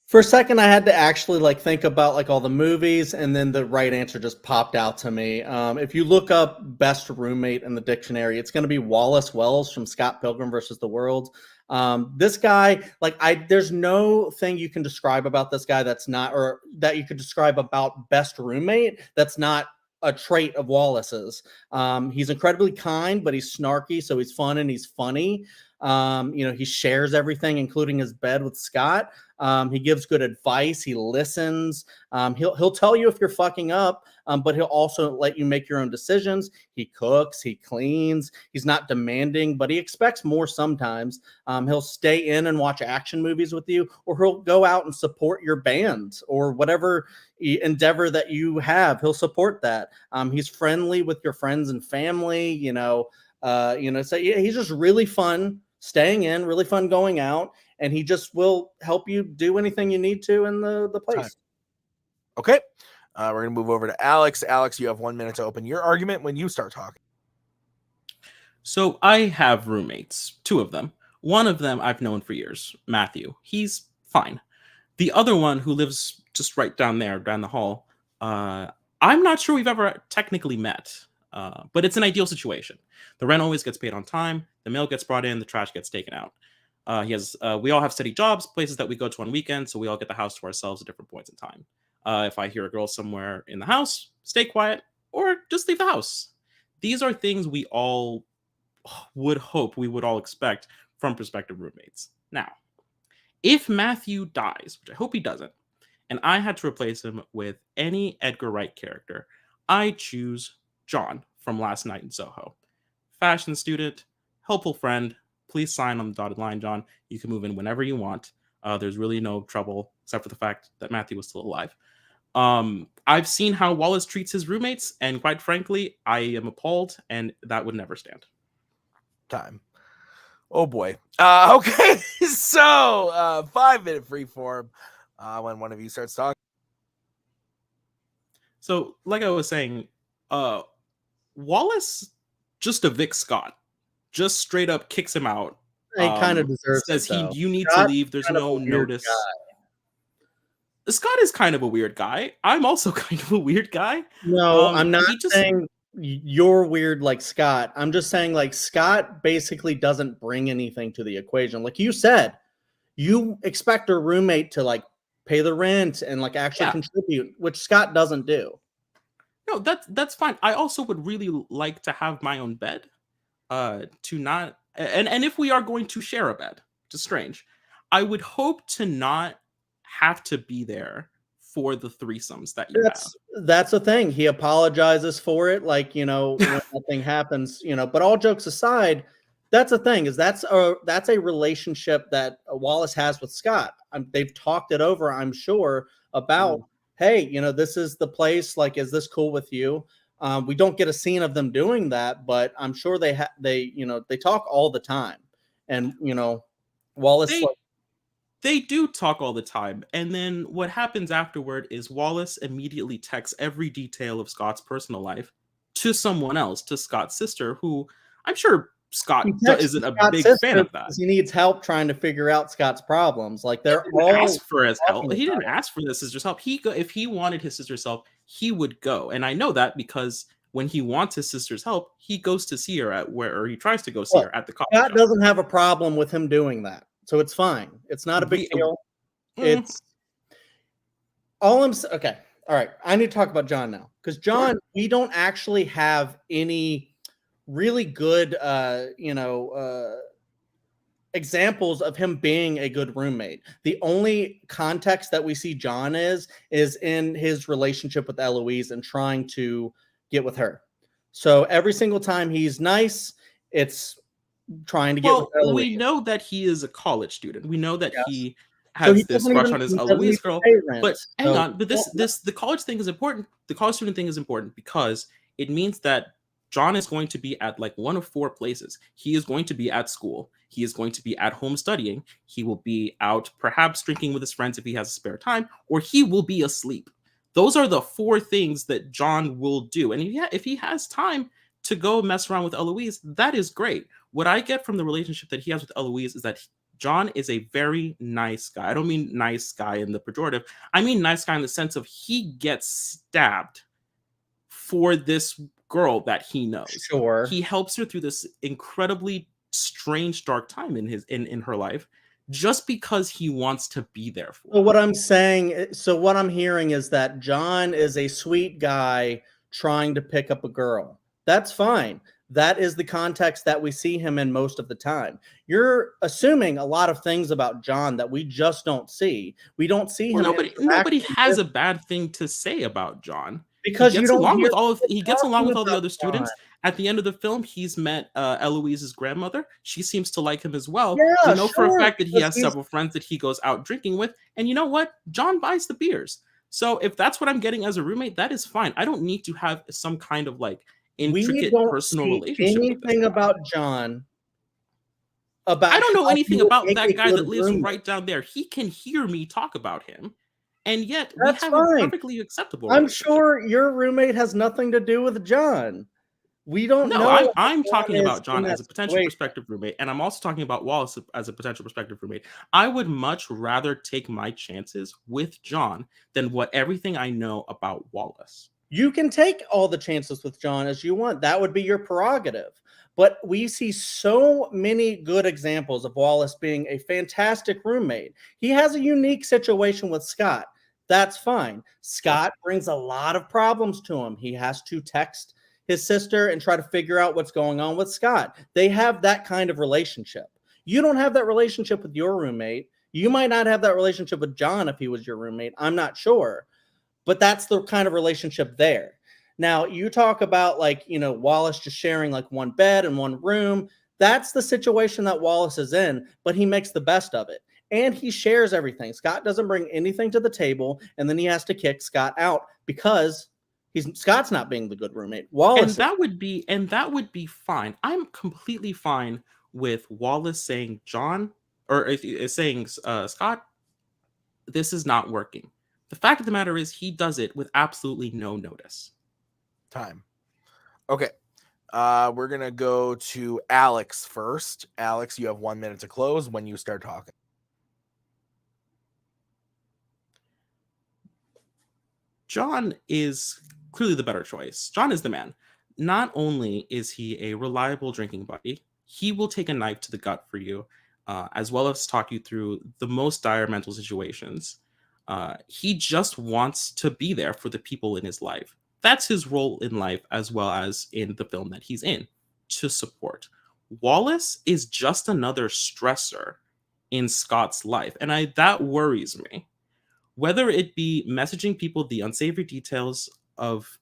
For a second, I had to actually think about all the movies, and then the right answer just popped out to me. If you look up best roommate in the dictionary, it's going to be Wallace Wells from Scott Pilgrim versus the World. This guy, there's no thing you can describe about this guy that's not, or that you could describe about best roommate that's not a trait of Wallace's. He's incredibly kind, but he's snarky, so he's fun and he's funny. He shares everything, including his bed with Scott. He gives good advice. He listens. He'll tell you if you're fucking up, but he'll also let you make your own decisions. He cooks. He cleans. He's not demanding, but he expects more sometimes. He'll stay in and watch action movies with you, or he'll go out and support your band or whatever endeavor that you have. He'll support that. He's friendly with your friends and family. So he's just really fun staying in, really fun going out, and he just will help you do anything you need to in the place. Okay. We're going to move over to Alex. Alex, you have 1 minute to open your argument when you start talking. So I have roommates, 2 of them. One of them I've known for years, Matthew. He's fine. The other one, who lives just right down the hall, I'm not sure we've ever technically met, but it's an ideal situation. The rent always gets paid on time. The mail gets brought in. The trash gets taken out. We all have steady jobs, places that we go to on weekends, so we all get the house to ourselves at different points in time. If I hear a girl somewhere in the house, stay quiet or just leave the house. These are things we all would hope we would all expect from prospective roommates. Now, if Matthew dies, which I hope he doesn't, and I had to replace him with any Edgar Wright character, I choose John from Last Night in Soho. Fashion student, helpful friend. Please sign on the dotted line, John. You can move in whenever you want. There's really no trouble, except for the fact that Matthew was still alive. I've seen how Wallace treats his roommates, and quite frankly, I am appalled, and that would never stand. Time. Oh boy. Okay. So 5 minute freeform when one of you starts talking. So, like I was saying, Wallace just evicts Scott. Just straight up kicks him out. He kind of deserves says it, you need Scott's to leave. There's no notice. Guy. Scott is kind of a weird guy. I'm also kind of a weird guy. No, I'm not saying you're weird like Scott. I'm just saying Scott basically doesn't bring anything to the equation. Like you said, you expect a roommate to pay the rent and actually contribute, which Scott doesn't do. No, that's fine. I also would really like to have my own bed. To not, and if we are going to share a bed, which is strange, I would hope to not have to be there for the threesomes that you have. That's the thing. He apologizes for it, when nothing happens, But all jokes aside, that's the thing. That's a relationship that Wallace has with Scott. They've talked it over, I'm sure, about hey, this is the place. Like, is this cool with you? We don't get a scene of them doing that, but I'm sure they talk all the time. And, Wallace. They do talk all the time. And then what happens afterward is Wallace immediately texts every detail of Scott's personal life to someone else, to Scott's sister, who I'm sure Scott isn't a big fan of that. He needs help trying to figure out Scott's problems. Like, they're all ask for his help. He didn't ask for his sister's help. If he wanted his sister's help, he would go. And I know that because when he wants his sister's help, he goes to see her or he tries to go see her at the coffee shop. Scott doesn't have a problem with him doing that. So it's fine. It's not a big deal. It's all I'm okay. All right. I need to talk about John now. Because John, we don't actually have any really good examples of him being a good roommate. The only context that we see John is in his relationship with Eloise and trying to get with her. So every single time he's nice, it's trying to get with Eloise. We know that he is a college student. We know that he has this crush on his Eloise girl. But hang on, but the college thing is important. The college student thing is important because it means that John is going to be at like one of 4 places. He is going to be at school. He is going to be at home studying. He will be out perhaps drinking with his friends if he has spare time, or he will be asleep. Those are the 4 things that John will do. And if he has time to go mess around with Eloise, that is great. What I get from the relationship that he has with Eloise is that John is a very nice guy. I don't mean nice guy in the pejorative. I mean nice guy in the sense of he gets stabbed for this girl that he knows. Sure. He helps her through this incredibly strange, dark time in her life just because he wants to be there for her. So what I'm hearing is that John is a sweet guy trying to pick up a girl. That's fine. That is the context that we see him in most of the time. You're assuming a lot of things about John that we just don't see. We don't see him. Nobody has a bad thing to say about John. Because he gets along with all the other students. At the end of the film, he's met Eloise's grandmother. She seems to like him as well. Yeah, we know for a fact that he has several friends that he goes out drinking with. And you know what? John buys the beers. So if that's what I'm getting as a roommate, that is fine. I don't need to have some kind of like intricate personal relationship. Anything about John? I don't know anything about that guy that lives right down there. He can hear me talk about him. And yet, we have a perfectly acceptable. I'm sure your roommate has nothing to do with John. We don't know. No, I'm talking about John as a potential prospective roommate, and I'm also talking about Wallace as a potential prospective roommate. I would much rather take my chances with John than everything I know about Wallace. You can take all the chances with John as you want. That would be your prerogative. But we see so many good examples of Wallace being a fantastic roommate. He has a unique situation with Scott. That's fine. Scott brings a lot of problems to him. He has to text his sister and try to figure out what's going on with Scott. They have that kind of relationship. You don't have that relationship with your roommate. You might not have that relationship with John if he was your roommate. I'm not sure. But that's the kind of relationship there. Now, you talk about Wallace just sharing like one bed and one room. That's the situation that Wallace is in, but he makes the best of it. And he shares everything. Scott doesn't bring anything to the table, and then he has to kick Scott out because Scott's not being the good roommate. Wallace, and that would be fine. I'm completely fine with Wallace saying John or saying Scott, this is not working. The fact of the matter is he does it with absolutely no notice. Time. Okay. We're going to go to Alex first. Alex, you have 1 minute to close when you start talking. John is clearly the better choice. John is the man. Not only is he a reliable drinking buddy, he will take a knife to the gut for you, as well as talk you through the most dire mental situations. He just wants to be there for the people in his life. That's his role in life, as well as in the film that he's in, to support. Wallace is just another stressor in Scott's life, and that worries me. Whether it be messaging people the unsavory details of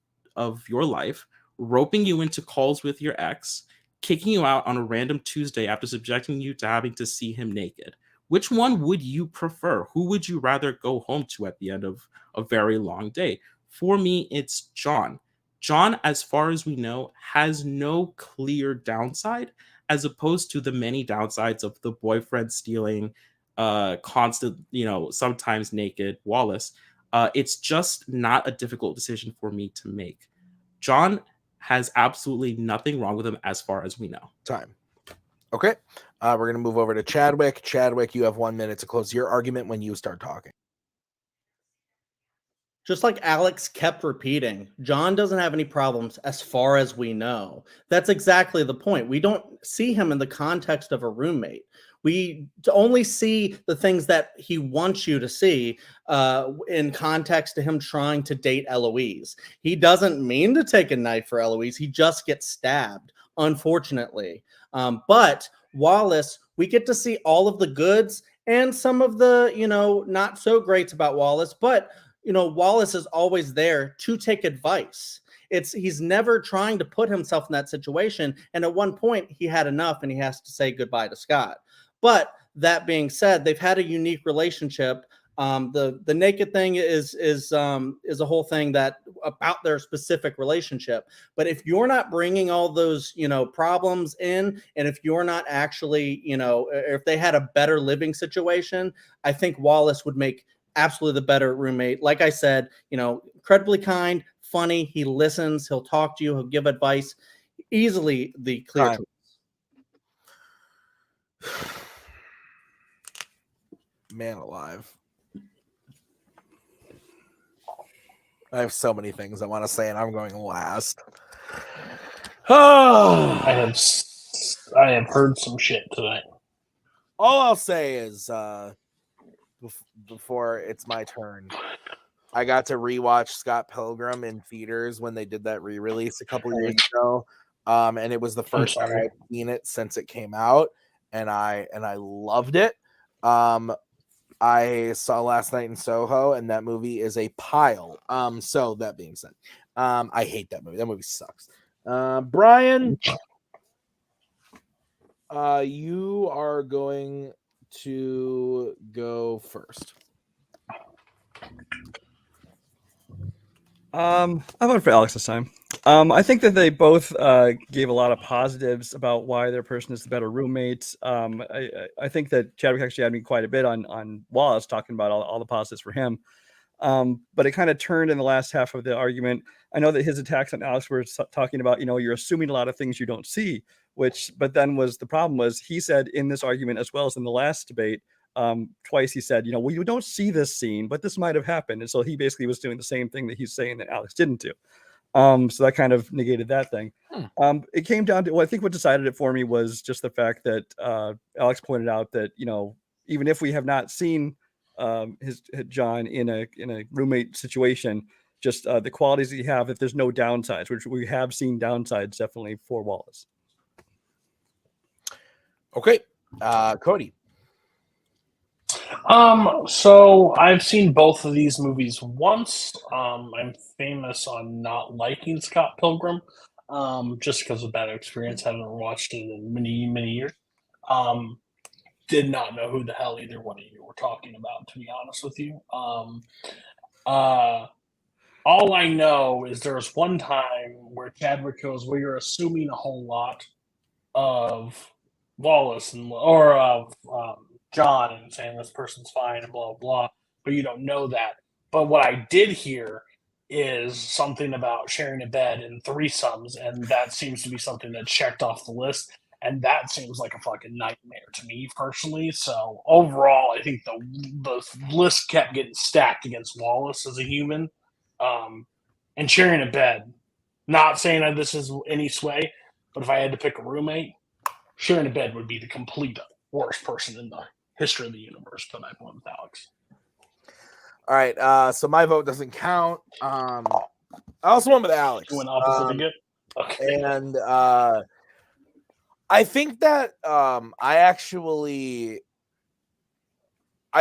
your life, roping you into calls with your ex, kicking you out on a random Tuesday after subjecting you to having to see him naked. Which one would you prefer? Who would you rather go home to at the end of a very long day? For me, it's John. John, as far as we know, has no clear downside, as opposed to the many downsides of the boyfriend stealing, constant, sometimes naked Wallace. It's just not a difficult decision for me to make. John has absolutely nothing wrong with him as far as we know. Time. Okay. We're going to move over to Chadwick. Chadwick, you have 1 minute to close your argument when you start talking. Just like Alex kept repeating, John doesn't have any problems as far as we know. That's exactly the point. We don't see him in the context of a roommate. We only see the things that he wants you to see in context to him trying to date Eloise. He doesn't mean to take a knife for Eloise. He just gets stabbed, unfortunately. But Wallace, we get to see all of the goods and some of the, not so greats about Wallace, but Wallace is always there to take advice. He's never trying to put himself in that situation. And at one point he had enough and he has to say goodbye to Scott. But that being said, they've had a unique relationship. The naked thing is a whole thing that about their specific relationship. But if you're not bringing all those, problems in, and if you're not actually, if they had a better living situation, I think Wallace would make absolutely the better roommate. Like I said, incredibly kind, funny. He listens. He'll talk to you. He'll give advice. Easily the clear choice. Man alive. I have so many things I want to say, and I'm going last. Oh, I have heard some shit tonight. All I'll say is, before it's my turn, I got to rewatch Scott Pilgrim in theaters when they did that re-release a couple years ago, and it was the first time I've seen it since it came out, and I loved it. I saw Last Night in Soho, and that movie is a pile. So that being said, I hate that movie. That movie sucks. Brian, you are going to go first. I'm voting for Alex this time. I think that they both gave a lot of positives about why their person is the better roommate. I think that Chadwick actually had me quite a bit on Wallace, talking about all the positives for him. But it kind of turned in the last half of the argument. I know that his attacks on Alex were talking about, you're assuming a lot of things you don't see, but then the problem was he said in this argument, as well as in the last debate, twice he said, well, you don't see this scene, but this might have happened. And so he basically was doing the same thing that he's saying that Alex didn't do. So that kind of negated that thing. It came down to, I think what decided it for me was just the fact that Alex pointed out that, even if we have not seen his John in a roommate situation, just the qualities that you have, if there's no downsides, which we have seen downsides definitely for Wallace. Okay. Cody. So I've seen both of these movies once. I'm famous on not liking Scott Pilgrim, just because of bad experience. I haven't watched it in many, many years. Did not know who the hell either one of you were talking about, to be honest with you. All I know is there was one time where Chadwick goes, "Well, you're assuming a whole lot of Wallace or of John and saying this person's fine and blah, blah, but you don't know that." But what I did hear is something about sharing a bed and threesomes, and that seems to be something that's checked off the list, and that seems like a fucking nightmare to me personally. So overall, I think the list kept getting stacked against Wallace as a human, and sharing a bed. Not saying that this is any sway, but if I had to pick a roommate, sharing a bed would be the complete worst person in the history of the universe, but I went with Alex. All right. So my vote doesn't count. I also went with Alex. You went opposite again? Okay. And I think that I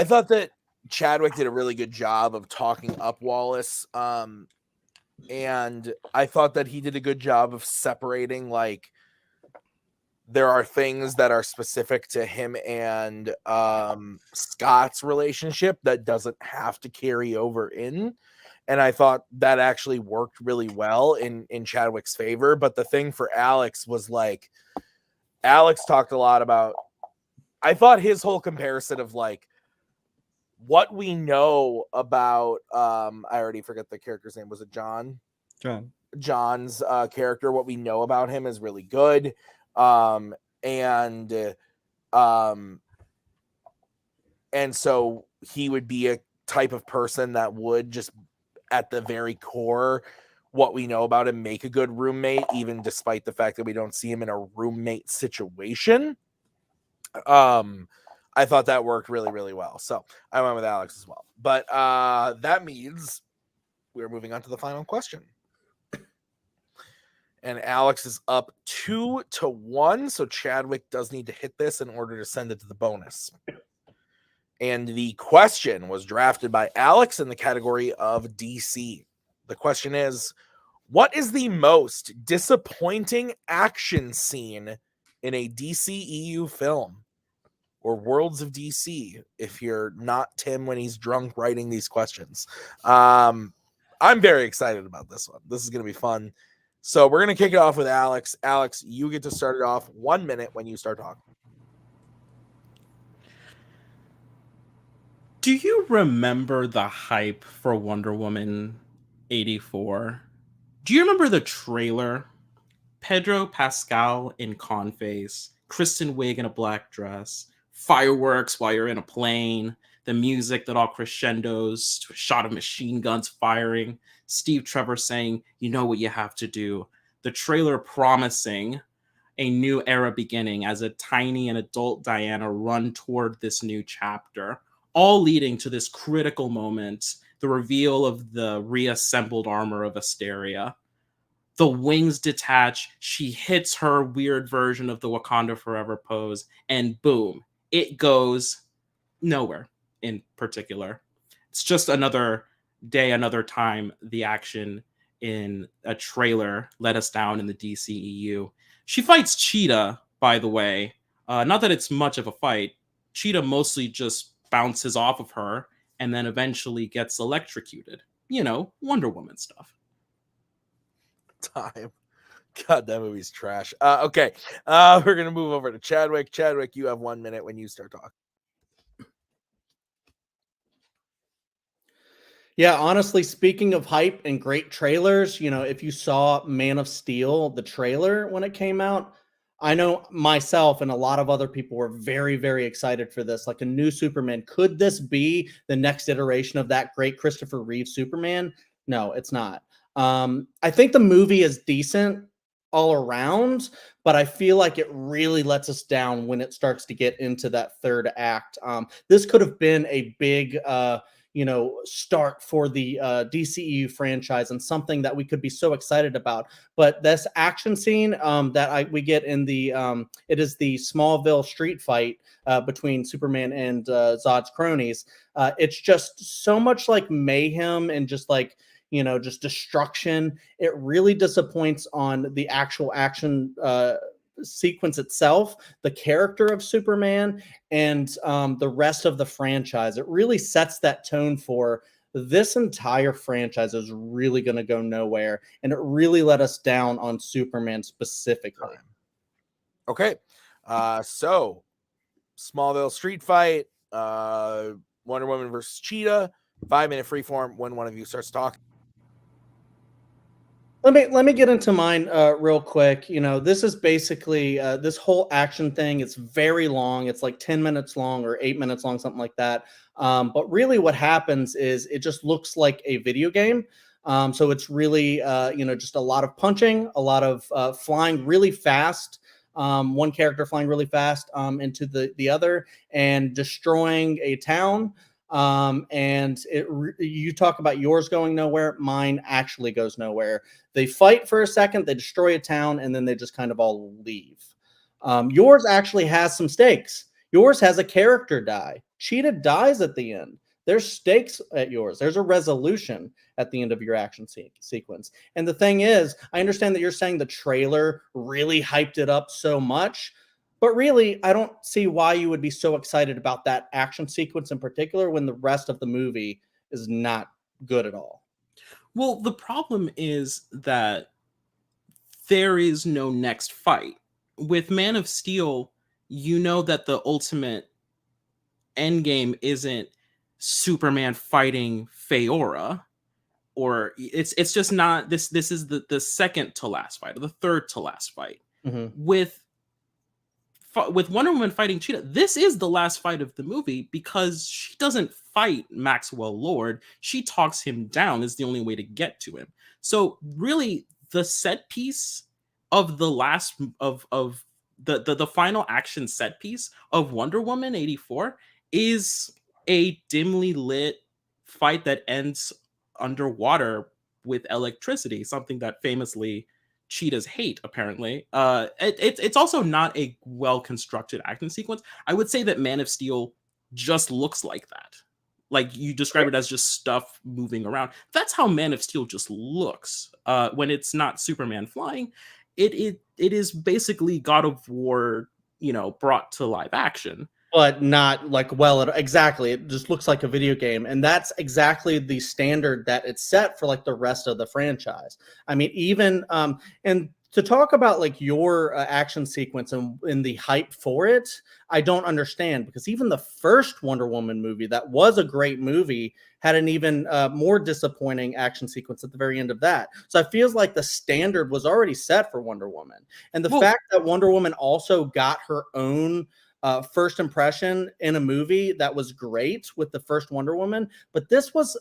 thought that Chadwick did a really good job of talking up Wallace. And I thought that he did a good job of separating, like, there are things that are specific to him and Scott's relationship that doesn't have to carry over in. And I thought that actually worked really well in Chadwick's favor. But the thing for Alex was like, Alex talked a lot about, I thought his whole comparison of like what we know about, I already forget the character's name. Was it John? John's character, what we know about him is really good. And so he would be a type of person that would just at the very core, what we know about him, make a good roommate, even despite the fact that we don't see him in a roommate situation. I thought that worked really, really well. So I went with Alex as well. But that means we're moving on to the final question. And Alex is up 2-1. So Chadwick does need to hit this in order to send it to the bonus. And the question was drafted by Alex in the category of DC. The question is, what is the most disappointing action scene in a DCEU film? Or Worlds of DC, if you're not Tim when he's drunk writing these questions. I'm very excited about this one. This is going to be fun. So we're going to kick it off with Alex. Alex, you get to start it off 1 minute when you start talking. Do you remember the hype for Wonder Woman 84? Do you remember the trailer? Pedro Pascal in con face, Kristen Wiig in a black dress, fireworks while you're in a plane, the music that all crescendos to a shot of machine guns firing, Steve Trevor saying, you know what you have to do. The trailer promising a new era beginning as a tiny and adult Diana run toward this new chapter, all leading to this critical moment, the reveal of the reassembled armor of Asteria. The wings detach, she hits her weird version of the Wakanda Forever pose, and boom, it goes nowhere in particular. It's just another day, another time the action in a trailer let us down in the DCEU. She fights Cheetah, by the way. Not that it's much of a fight. Cheetah mostly just bounces off of her and then eventually gets electrocuted. You know, Wonder Woman stuff. Time. God, that movie's trash. Okay. We're going to move over to Chadwick. Chadwick, you have 1 minute when you start talking. Yeah, honestly, speaking of hype and great trailers, you know, if you saw Man of Steel, the trailer when it came out, I know myself and a lot of other people were very, very excited for this. Like a new Superman. Could this be the next iteration of that great Christopher Reeve Superman? No, it's not. I think the movie is decent all around, but I feel like it really lets us down when it starts to get into that third act. This could have been a big start for the DCEU franchise and something that we could be so excited about. But this action scene that we get in the it is the Smallville street fight between Superman and Zod's cronies. It's just so much like mayhem and just like, you know, just destruction. It really disappoints on the actual action sequence itself, the character of Superman, and the rest of the franchise. It really sets that tone for this entire franchise is really going to go nowhere, and it really let us down on Superman specifically. Okay. So Smallville street fight, Wonder Woman versus Cheetah, 5 minute freeform when one of you starts talking. Let me get into mine real quick. You know, this is basically this whole action thing. It's very long. It's like 10 minutes long or 8 minutes long, something like that. But really what happens is it just looks like a video game. So it's really, just a lot of punching, a lot of flying really fast. One character flying really fast into the other and destroying a town. And you talk about yours going nowhere. Mine actually goes nowhere. They fight for a second, they destroy a town, and then they just kind of all leave. Yours actually has some stakes. Yours has a character die. Cheetah dies at the end. There's stakes at yours. There's a resolution at the end of your action sequence. And the thing is, I understand that you're saying the trailer really hyped it up so much, but really, I don't see why you would be so excited about that action sequence in particular when the rest of the movie is not good at all. Well, the problem is that there is no next fight. With Man of Steel, you know that the ultimate endgame isn't Superman fighting Feora, or it's just not this. This is the second to last fight, or the third to last fight. Mhm. With Wonder Woman fighting Cheetah, this is the last fight of the movie because she doesn't fight Maxwell Lord. She talks him down is the only way to get to him. So really, the set piece of the last of the final action set piece of Wonder Woman 84 is a dimly lit fight that ends underwater with electricity, something that famously cheetahs hate, apparently. It's also not a well constructed action sequence. I would say that Man of Steel just looks like that. Like, you describe it as just stuff moving around. That's how Man of Steel just looks. When it's not Superman flying, it is basically God of War, brought to live action. But not like exactly. It just looks like a video game, and that's exactly the standard that it's set for like the rest of the franchise. I mean, even and to talk about like your action sequence and the hype for it, I don't understand, because even the first Wonder Woman movie, that was a great movie, had an even more disappointing action sequence at the very end of that. So it feels like the standard was already set for Wonder Woman, and the fact that Wonder Woman also got her own first impression in a movie that was great with the first Wonder Woman, but this was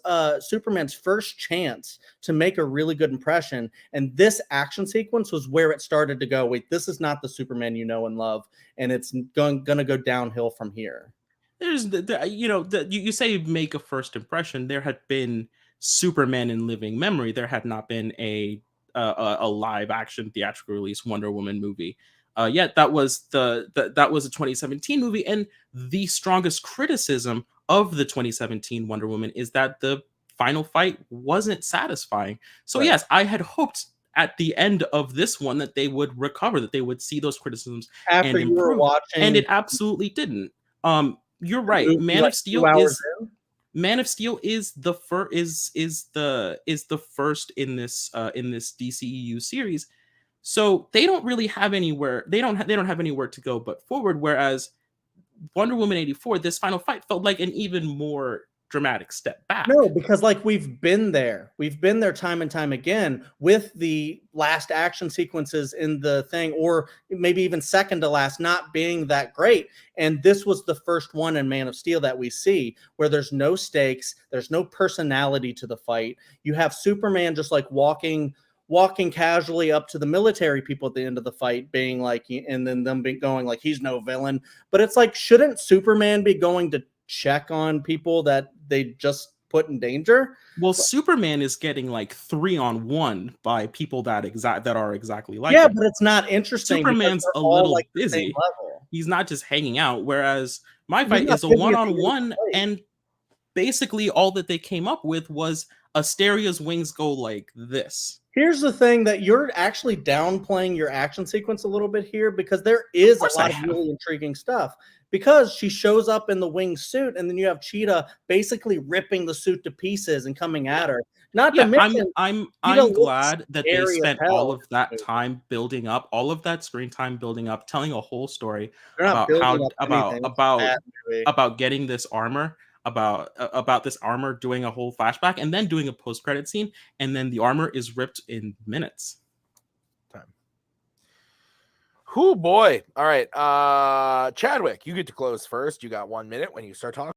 Superman's first chance to make a really good impression, and this action sequence was where it started to go, wait, this is not the Superman you know and love, and it's going to go downhill from here. There's you say make a first impression. There had been Superman in living memory. There had not been a live action theatrical release Wonder Woman movie. Yet that was that was a 2017 movie, and the strongest criticism of the 2017 Wonder Woman is that the final fight wasn't satisfying. So Right. yes, I had hoped at the end of this one that they would recover, that they would see those criticisms After and you were improve, watching, and it absolutely didn't. You're right. movie, Man like, of Steel 2 hours is in? Man of Steel is the first in this DCEU series. So they don't really have anywhere. They don't have anywhere to go but forward. Whereas Wonder Woman 84, this final fight felt like an even more dramatic step back. No, because like we've been there time and time again with the last action sequences in the thing, or maybe even second to last, not being that great. And this was the first one in Man of Steel that we see where there's no stakes, there's no personality to the fight. You have Superman just like walking casually up to the military people at the end of the fight, being like, and then them going like, he's no villain. But it's like, shouldn't Superman be going to check on people that they just put in danger? Well, Superman is getting like 3-on-1 by people that are exactly like Yeah, him. but it's not interesting. Superman's a little like busy. He's not just hanging out. Whereas my fight is a busy at the one-on-one, and basically all that they came up with was Asteria's wings go like this. Here's the thing, that you're actually downplaying your action sequence a little bit here, because there is a lot of really intriguing stuff. Because she shows up in the wing suit, and then you have Cheetah basically ripping the suit to pieces and coming at her. Not to mention, I'm Cheetah glad that they scary as spent hell all of that in this time building up, all of that screen time building up, telling a whole story They're not about how building up anything. It's a bad movie. about getting this armor, about this armor, doing a whole flashback, and then doing a post-credit scene, and then the armor is ripped in minutes. Oh boy. All right. Chadwick, you get to close first. You got 1 minute when you start talking.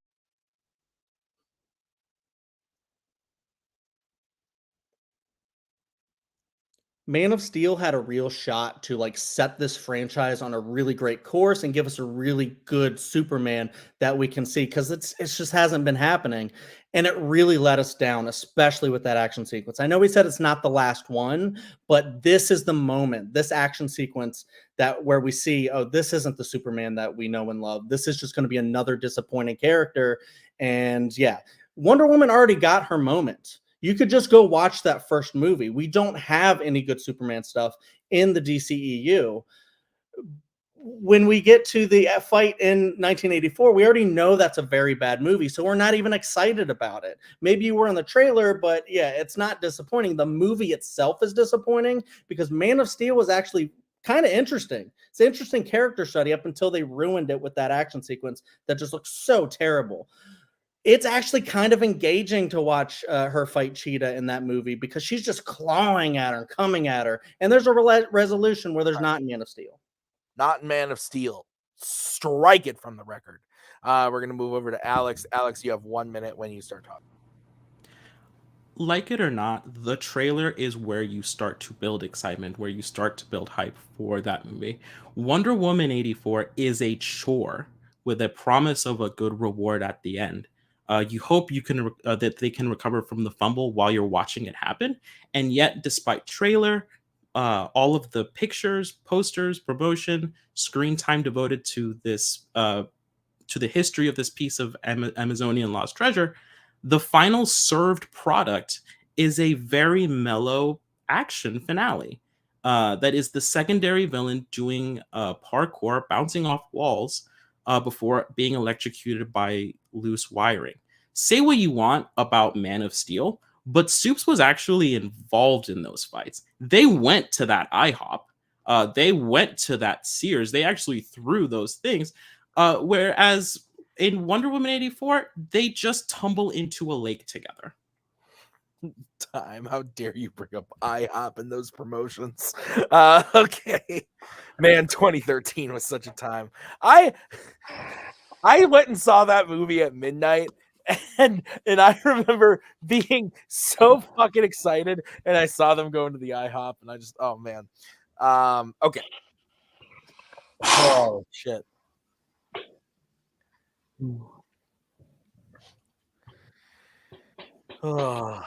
Man of Steel had a real shot to like set this franchise on a really great course and give us a really good Superman that we can see, because it's just hasn't been happening, and it really let us down, especially with that action sequence. I know we said it's not the last one, but this is the moment, this action sequence that where we see, oh, this isn't the Superman that we know and love. This is just going to be another disappointing character. And yeah, Wonder Woman already got her moment. You could just go watch that first movie. We don't have any good Superman stuff in the DCEU. When we get to the fight in 1984, we already know that's a very bad movie, so we're not even excited about it. Maybe you were in the trailer, but yeah, it's not disappointing. The movie itself is disappointing because Man of Steel was actually kind of interesting. It's an interesting character study up until they ruined it with that action sequence that just looks so terrible. It's actually kind of engaging to watch her fight Cheetah in that movie because she's just clawing at her and coming at her. And there's a resolution where there's not in Man of Steel. Not in Man of Steel. Strike it from the record. We're going to move over to Alex. Alex, you have 1 minute when you start talking. Like it or not, the trailer is where you start to build excitement, where you start to build hype for that movie. Wonder Woman 84 is a chore with a promise of a good reward at the end. You hope you can that they can recover from the fumble while you're watching it happen. And yet, despite trailer, all of the pictures, posters, promotion, screen time devoted to this, to the history of this piece of Amazonian lost treasure, the final served product is a very mellow action finale. That is the secondary villain doing parkour, bouncing off walls before being electrocuted by loose wiring. Say what you want about Man of Steel, but Supes was actually involved in those fights. They went to that IHOP. They went to that Sears. They actually threw those things. Whereas in Wonder Woman 84, they just tumble into a lake together. Time. How dare you bring up IHOP in those promotions? Okay. Man, 2013 was such a time. I went and saw that movie at midnight, and I remember being so fucking excited, and I saw them go into the IHOP, and I just, oh man. Okay. Oh shit. Oh.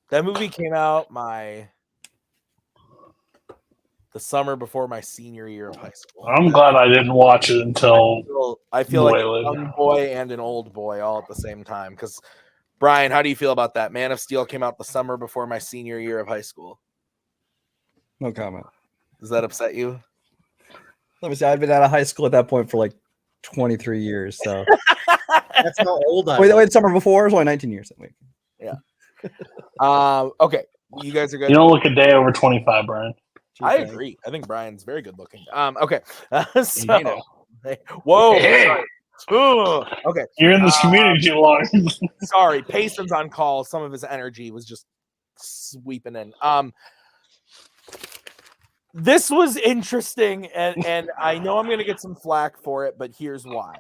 That movie came out the summer before my senior year of high school. I'm glad I didn't watch it until I feel like a way later. young boy and an old boy all at the same time. Because Brian, how do you feel about that? Man of Steel came out the summer before my senior year of high school. No comment. Does that upset you? Let me see. I've been out of high school at that point for like 23 years. So That's how old I wait, was. summer before it was only 19 years. Wait. Yeah. Okay. You guys are good. You don't look a day over 25, Brian. I agree. I think Brian's very good looking. Okay. You know. Whoa. Hey. Sorry. Okay. You're in this community too long. Sorry. Payson's on call. Some of his energy was just sweeping in. This was interesting, and I know I'm going to get some flack for it, but here's why.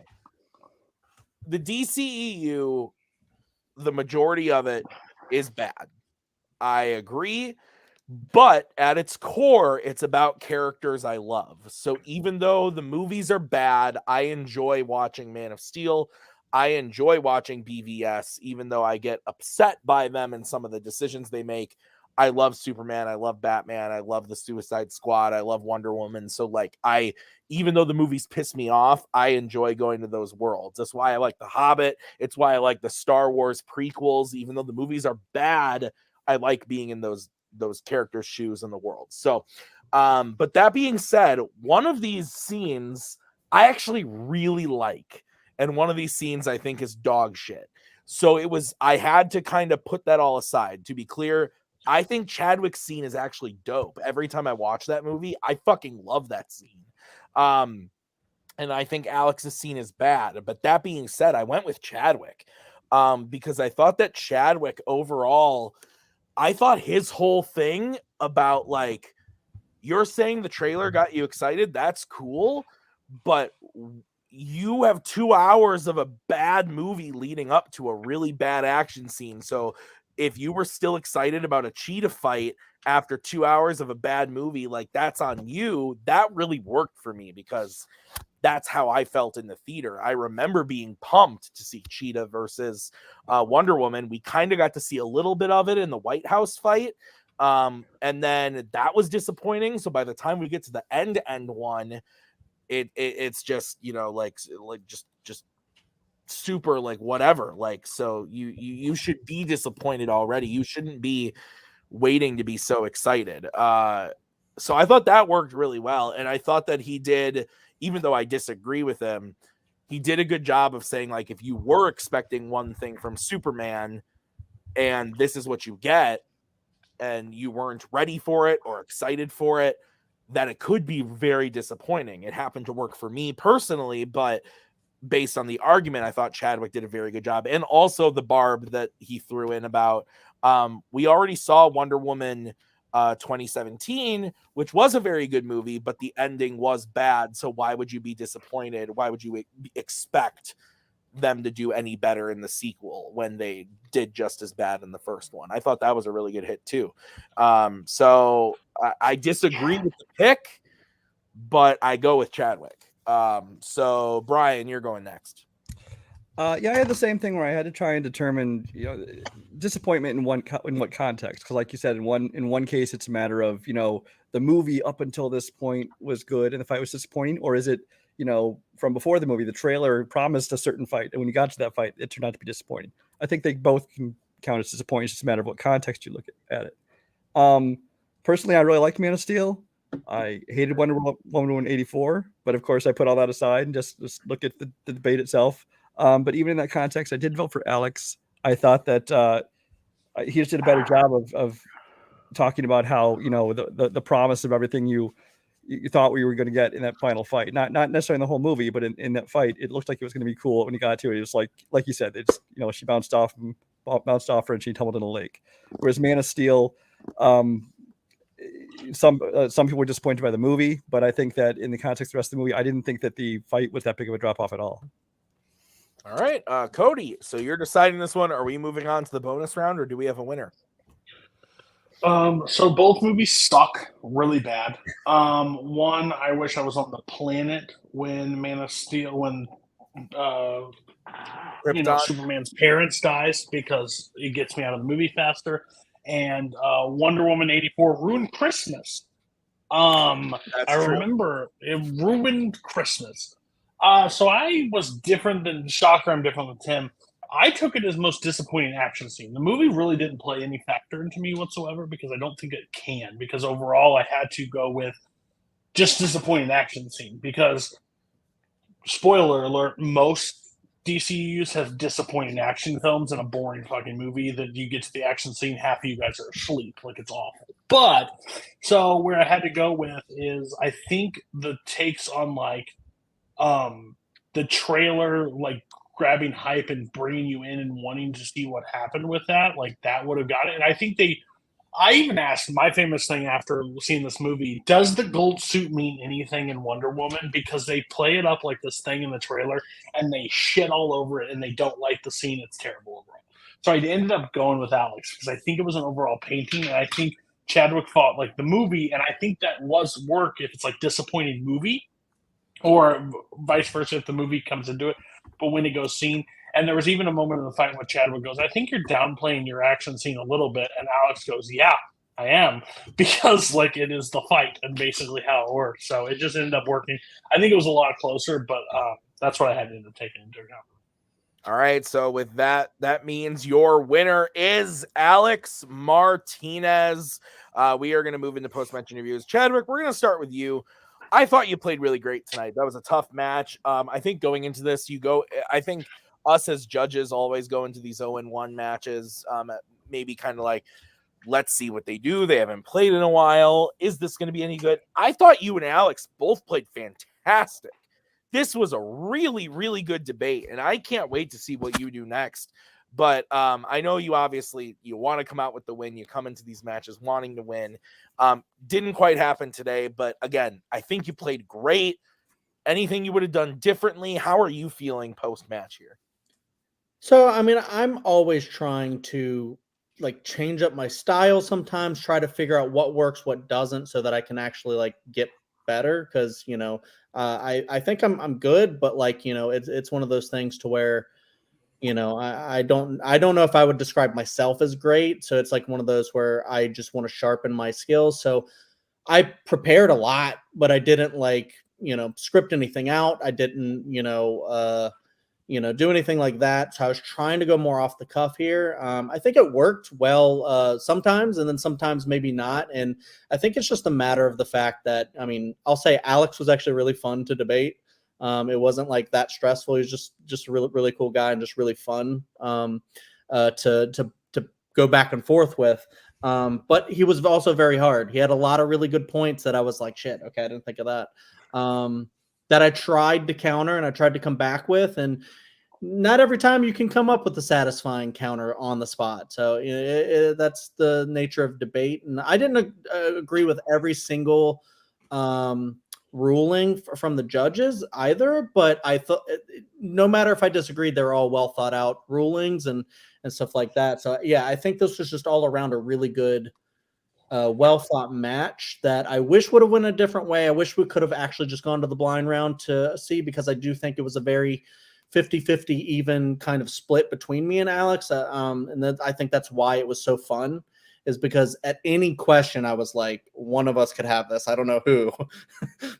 The DCEU, the majority of it is bad. I agree, but at its core, it's about characters I love. So even though the movies are bad, I enjoy watching Man of Steel. I enjoy watching BVS, even though I get upset by them and some of the decisions they make. I love Superman. I love Batman. I love the Suicide Squad. I love Wonder Woman. So even though the movies piss me off, I enjoy going to those worlds. That's why I like The Hobbit. It's why I like the Star Wars prequels. Even though the movies are bad, I like being in those characters' shoes in the world. So, but that being said, one of these scenes I actually really like. And one of these scenes I think is dog shit. So I had to kind of put that all aside. To be clear, I think Chadwick's scene is actually dope. Every time I watch that movie, I fucking love that scene. And I think Alex's scene is bad. But that being said, I went with Chadwick because I thought that Chadwick overall, I thought his whole thing about you're saying the trailer got you excited. That's cool. But you have 2 hours of a bad movie leading up to a really bad action scene. So if you were still excited about a cheetah fight after 2 hours of a bad movie, like that's on you. That really worked for me because that's how I felt in the theater. I remember being pumped to see Cheetah versus Wonder Woman. We kind of got to see a little bit of it in the White House fight. And then that was disappointing. So by the time we get to the end one, it's just, you know, like just super like whatever. Like, so you should be disappointed already. You shouldn't be waiting to be so excited. So I thought that worked really well. And I thought that he did, even though I disagree with him, he did a good job of saying, like, if you were expecting one thing from Superman and this is what you get, and you weren't ready for it or excited for it, that it could be very disappointing. It happened to work for me personally, but based on the argument, I thought Chadwick did a very good job. And also the barb that he threw in about, we already saw Wonder Woman 2017, which was a very good movie, but the ending was bad. So why would you be disappointed? Why would you expect them to do any better in the sequel when they did just as bad in the first one? I thought that was a really good hit too. So I disagree with the pick, but I go with Chadwick. So Brian, you're going next. Yeah, I had the same thing where I had to try and determine, you know, disappointment in what context. Because, like you said, in one case, it's a matter of, you know, the movie up until this point was good and the fight was disappointing, or is it, you know, from before the movie, the trailer promised a certain fight, and when you got to that fight, it turned out to be disappointing. I think they both can count as disappointing. It's just a matter of what context you look at it. Personally, I really liked Man of Steel. I hated Wonder Woman 84, but of course, I put all that aside and just look at the debate itself. But even in that context, I did vote for Alex. I thought that he just did a better job of talking about how, you know, the promise of everything you thought we were going to get in that final fight. Not necessarily in the whole movie, but in that fight, it looked like it was going to be cool. When you got to it, it was like you said, it's, you know, she bounced off her and she tumbled in a lake. Whereas Man of Steel, some people were disappointed by the movie, but I think that in the context of the rest of the movie, I didn't think that the fight was that big of a drop off at all. All right, Cody, so you're deciding this one. Are we moving on to the bonus round, or do we have a winner? So both movies suck really bad. One, I wish I was on the planet when Man of Steel, when you know, Superman's parents dies, because it gets me out of the movie faster. And Wonder Woman 84 ruined Christmas. I remember it ruined Christmas. So I was different than Shocker. I'm different than Tim. I took it as most disappointing action scene. The movie really didn't play any factor into me whatsoever, because I don't think it can. Because overall, I had to go with just disappointing action scene. Because, spoiler alert, most DCUs have disappointing action films and a boring fucking movie that you get to the action scene, half of you guys are asleep. Like, it's awful. But, so where I had to go with is, I think the takes on, like, the trailer, like, grabbing hype and bringing you in and wanting to see what happened with that, like, that would have got it. And I think I even asked, my famous thing after seeing this movie, does the gold suit mean anything in Wonder Woman? Because they play it up like this thing in the trailer and they shit all over it and they don't like the scene. It's terrible overall. So I ended up going with Alex because I think it was an overall painting, and I think Chadwick fought like the movie, and I think that was work if it's like disappointing movie, or vice versa if the movie comes into it. But when it goes scene, and there was even a moment in the fight where Chadwick goes, I think you're downplaying your action scene a little bit. And Alex goes, yeah, I am. Because, like, it is the fight and basically how it works. So it just ended up working. I think it was a lot closer, but that's what I had to end up taking into account. All right, so with that means your winner is Alex Martinez. We are going to move into post-match interviews. Chadwick, we're going to start with you. I thought you played really great tonight. That was a tough match. I think going into this, I think us as judges always go into these 0-1 matches, maybe kind of like, let's see what they do. They haven't played in a while. Is this going to be any good? I thought you and Alex both played fantastic. This was a really, really good debate, and I can't wait to see what you do next. But I know you obviously want to come out with the win. You come into these matches wanting to win. Didn't quite happen today, but again, I think you played great. Anything you would have done differently? How are you feeling post-match here? So, I mean, I'm always trying to like change up my style sometimes, try to figure out what works, what doesn't, so that I can actually like get better. Because I think I'm good, but like it's one of those things to where I don't know if I would describe myself as great. So it's like one of those where I just want to sharpen my skills. So I prepared a lot, but I didn't like script anything out. I didn't do anything like that. So I was trying to go more off the cuff here. I think it worked well sometimes, and then sometimes maybe not. And I think it's just a matter of the fact that, I mean, I'll say Alex was actually really fun to debate. It wasn't like that stressful. He was just a really, really cool guy and just really fun to go back and forth with. But he was also very hard. He had a lot of really good points that I was like, shit, okay, I didn't think of that. That I tried to counter and I tried to come back with, and not every time you can come up with a satisfying counter on the spot. So that's the nature of debate. And I didn't agree with every single ruling from the judges either, but I thought no matter if I disagreed, they're all well thought out rulings and stuff like that. So yeah, I think this was just all around a really good well thought match that I wish would have went a different way. I wish we could have actually just gone to the blind round to see, because I do think it was a very 50-50 even kind of split between me and Alex. And then I think that's why it was so fun, is because at any question I was like, one of us could have this. I don't know who,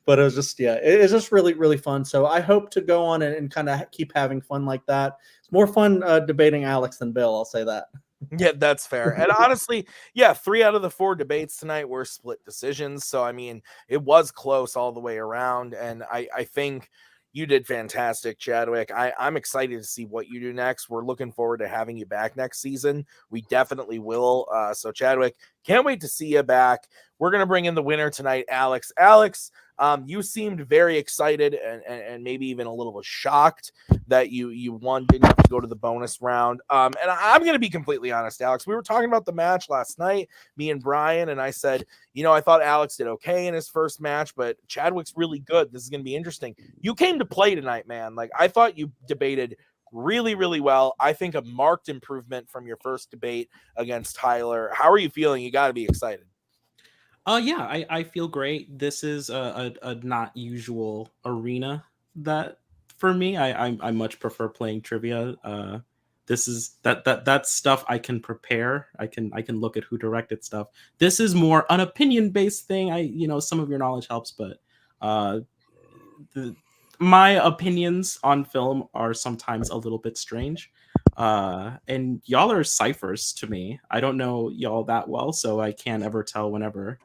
but it was just, yeah, it's just really, really fun. So I hope to go on and kind of keep having fun like that. It's more fun debating Alex than Bill. I'll say that. Yeah, that's fair. And honestly, yeah, 3 out of the 4 debates tonight were split decisions. So, I mean, it was close all the way around. And I think you did fantastic, Chadwick. I'm excited to see what you do next. We're looking forward to having you back next season. We definitely will. So, Chadwick, can't wait to see you back. We're going to bring in the winner tonight, Alex. Alex, you seemed very excited and maybe even a little shocked that you won, didn't have to go to the bonus round. And I'm going to be completely honest, Alex. We were talking about the match last night, me and Brian, and I said, I thought Alex did okay in his first match, but Chadwick's really good. This is going to be interesting. You came to play tonight, man. Like, I thought you debated really, really well. I think a marked improvement from your first debate against Tyler. How are you feeling? You got to be excited. Yeah, I feel great. This is a not usual arena that for me. I much prefer playing trivia. This is that's stuff I can prepare. I can look at who directed stuff. This is more an opinion based thing. Some of your knowledge helps, but my opinions on film are sometimes a little bit strange. And y'all are ciphers to me. I don't know y'all that well, so I can't ever tell whenever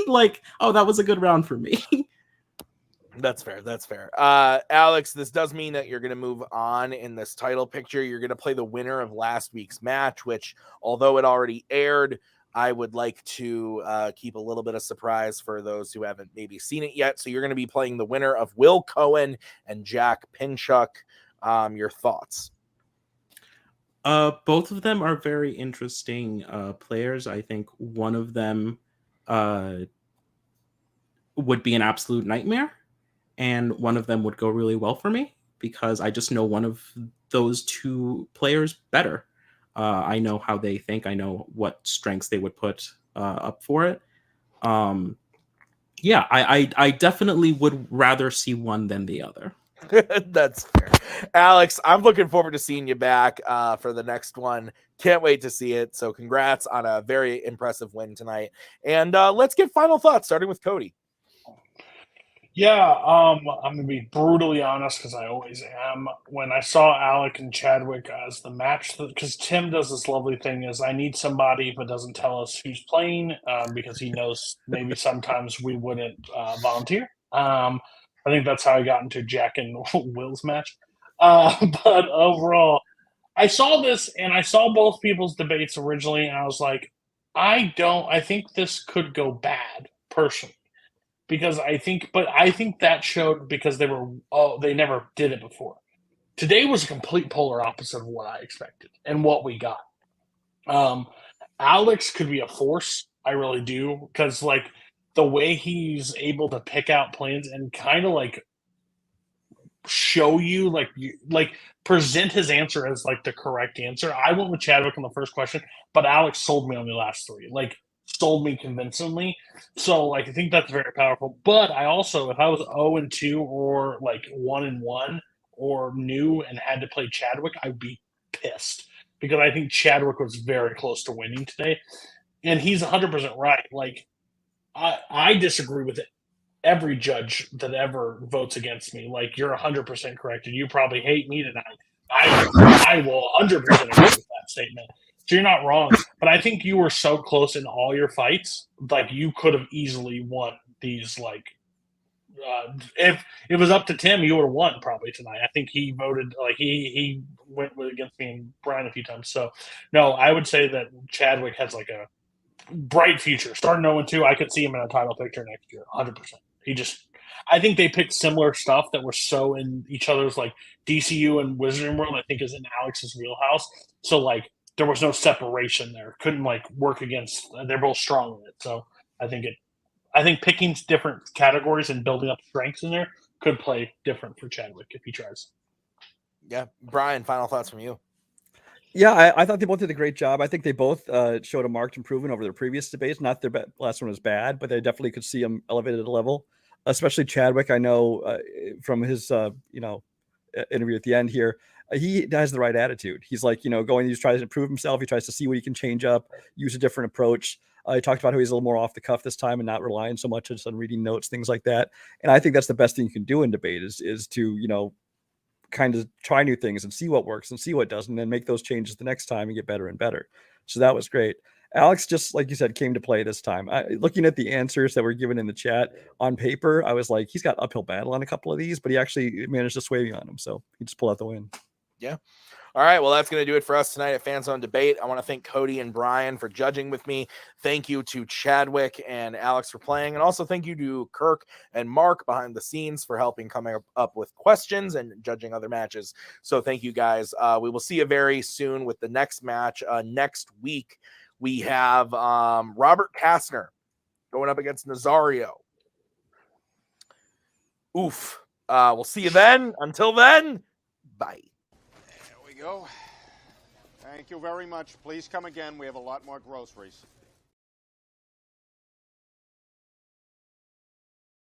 like, oh, that was a good round for me. That's fair. Alex, this does mean that you're going to move on in this title picture. You're going to play the winner of last week's match, which, although it already aired, I would like to keep a little bit of surprise for those who haven't maybe seen it yet. So you're going to be playing the winner of Will Cohen and Jack Pinchuk. Your thoughts? Both of them are very interesting players. I think one of them would be an absolute nightmare, and one of them would go really well for me because I just know one of those two players better. I know how they think. I know what strengths they would put up for it. Yeah, I definitely would rather see one than the other. That's fair. Alex, I'm looking forward to seeing you back for the next one. Can't wait to see it. So congrats on a very impressive win tonight. And let's get final thoughts, starting with Cody. Yeah, I'm going to be brutally honest, because I always am. When I saw Alec and Chadwick as the match, because Tim does this lovely thing is I need somebody but doesn't tell us who's playing because he knows maybe sometimes we wouldn't volunteer. I think that's how I got into Jack and Will's match. But overall, I saw this and I saw both people's debates originally, and I was like, I think this could go bad, personally. Because I think that showed because they never did it before. Today was a complete polar opposite of what I expected and what we got. Alex could be a force. I really do. Because, like, the way he's able to pick out plans and kind of, like, show you like present his answer as like the correct answer. I went with Chadwick on the first question, but Alex sold me on the last three. Like sold me convincingly. So like I think that's very powerful. But I also, if I was 0-2 or like 1-1 or new and had to play Chadwick, I'd be pissed because I think Chadwick was very close to winning today. And he's 100% right. Like I disagree with it. Every judge that ever votes against me, like you're 100% correct, and you probably hate me tonight. I will 100% agree with that statement. So you're not wrong, but I think you were so close in all your fights, like you could have easily won these. Like, if it was up to Tim, you would have won probably tonight. I think he voted like he went against me and Brian a few times. So no, I would say that Chadwick has like a bright future. Starting 0-2, I could see him in a title picture next year, 100%. I think they picked similar stuff that were so in each other's like DCU and Wizarding World. I think is in Alex's wheelhouse. So like there was no separation there. Couldn't like work against. They're both strong in it. So I think picking different categories and building up strengths in there could play different for Chadwick if he tries. Yeah, Brian. Final thoughts from you. Yeah, I thought they both did a great job. I think they both showed a marked improvement over their previous debates. Not their last one was bad, but they definitely could see them elevated a level. Especially Chadwick, I know from his interview at the end here, he has the right attitude. He's like, he tries to improve himself. He tries to see what he can change up, use a different approach. He talked about how he's a little more off the cuff this time and not relying so much on reading notes, things like that. And I think that's the best thing you can do in debate is to kind of try new things and see what works and see what doesn't, and then make those changes the next time and get better and better. So that was great. Alex, just like you said, came to play this time. Looking at the answers that were given in the chat on paper, I was like, he's got uphill battle on a couple of these, but he actually managed to sway me on them. So he just pulled out the win. Yeah. All right. Well, that's going to do it for us tonight at Fanzone Debate. I want to thank Cody and Brian for judging with me. Thank you to Chadwick and Alex for playing. And also thank you to Kirk and Mark behind the scenes for helping coming up with questions and judging other matches. So thank you guys. We will see you very soon with the next match. Next week, we have Robert Kastner going up against Nazario. Oof. We'll see you then. Until then, bye. Go. Thank you very much. Please come again. We have a lot more groceries.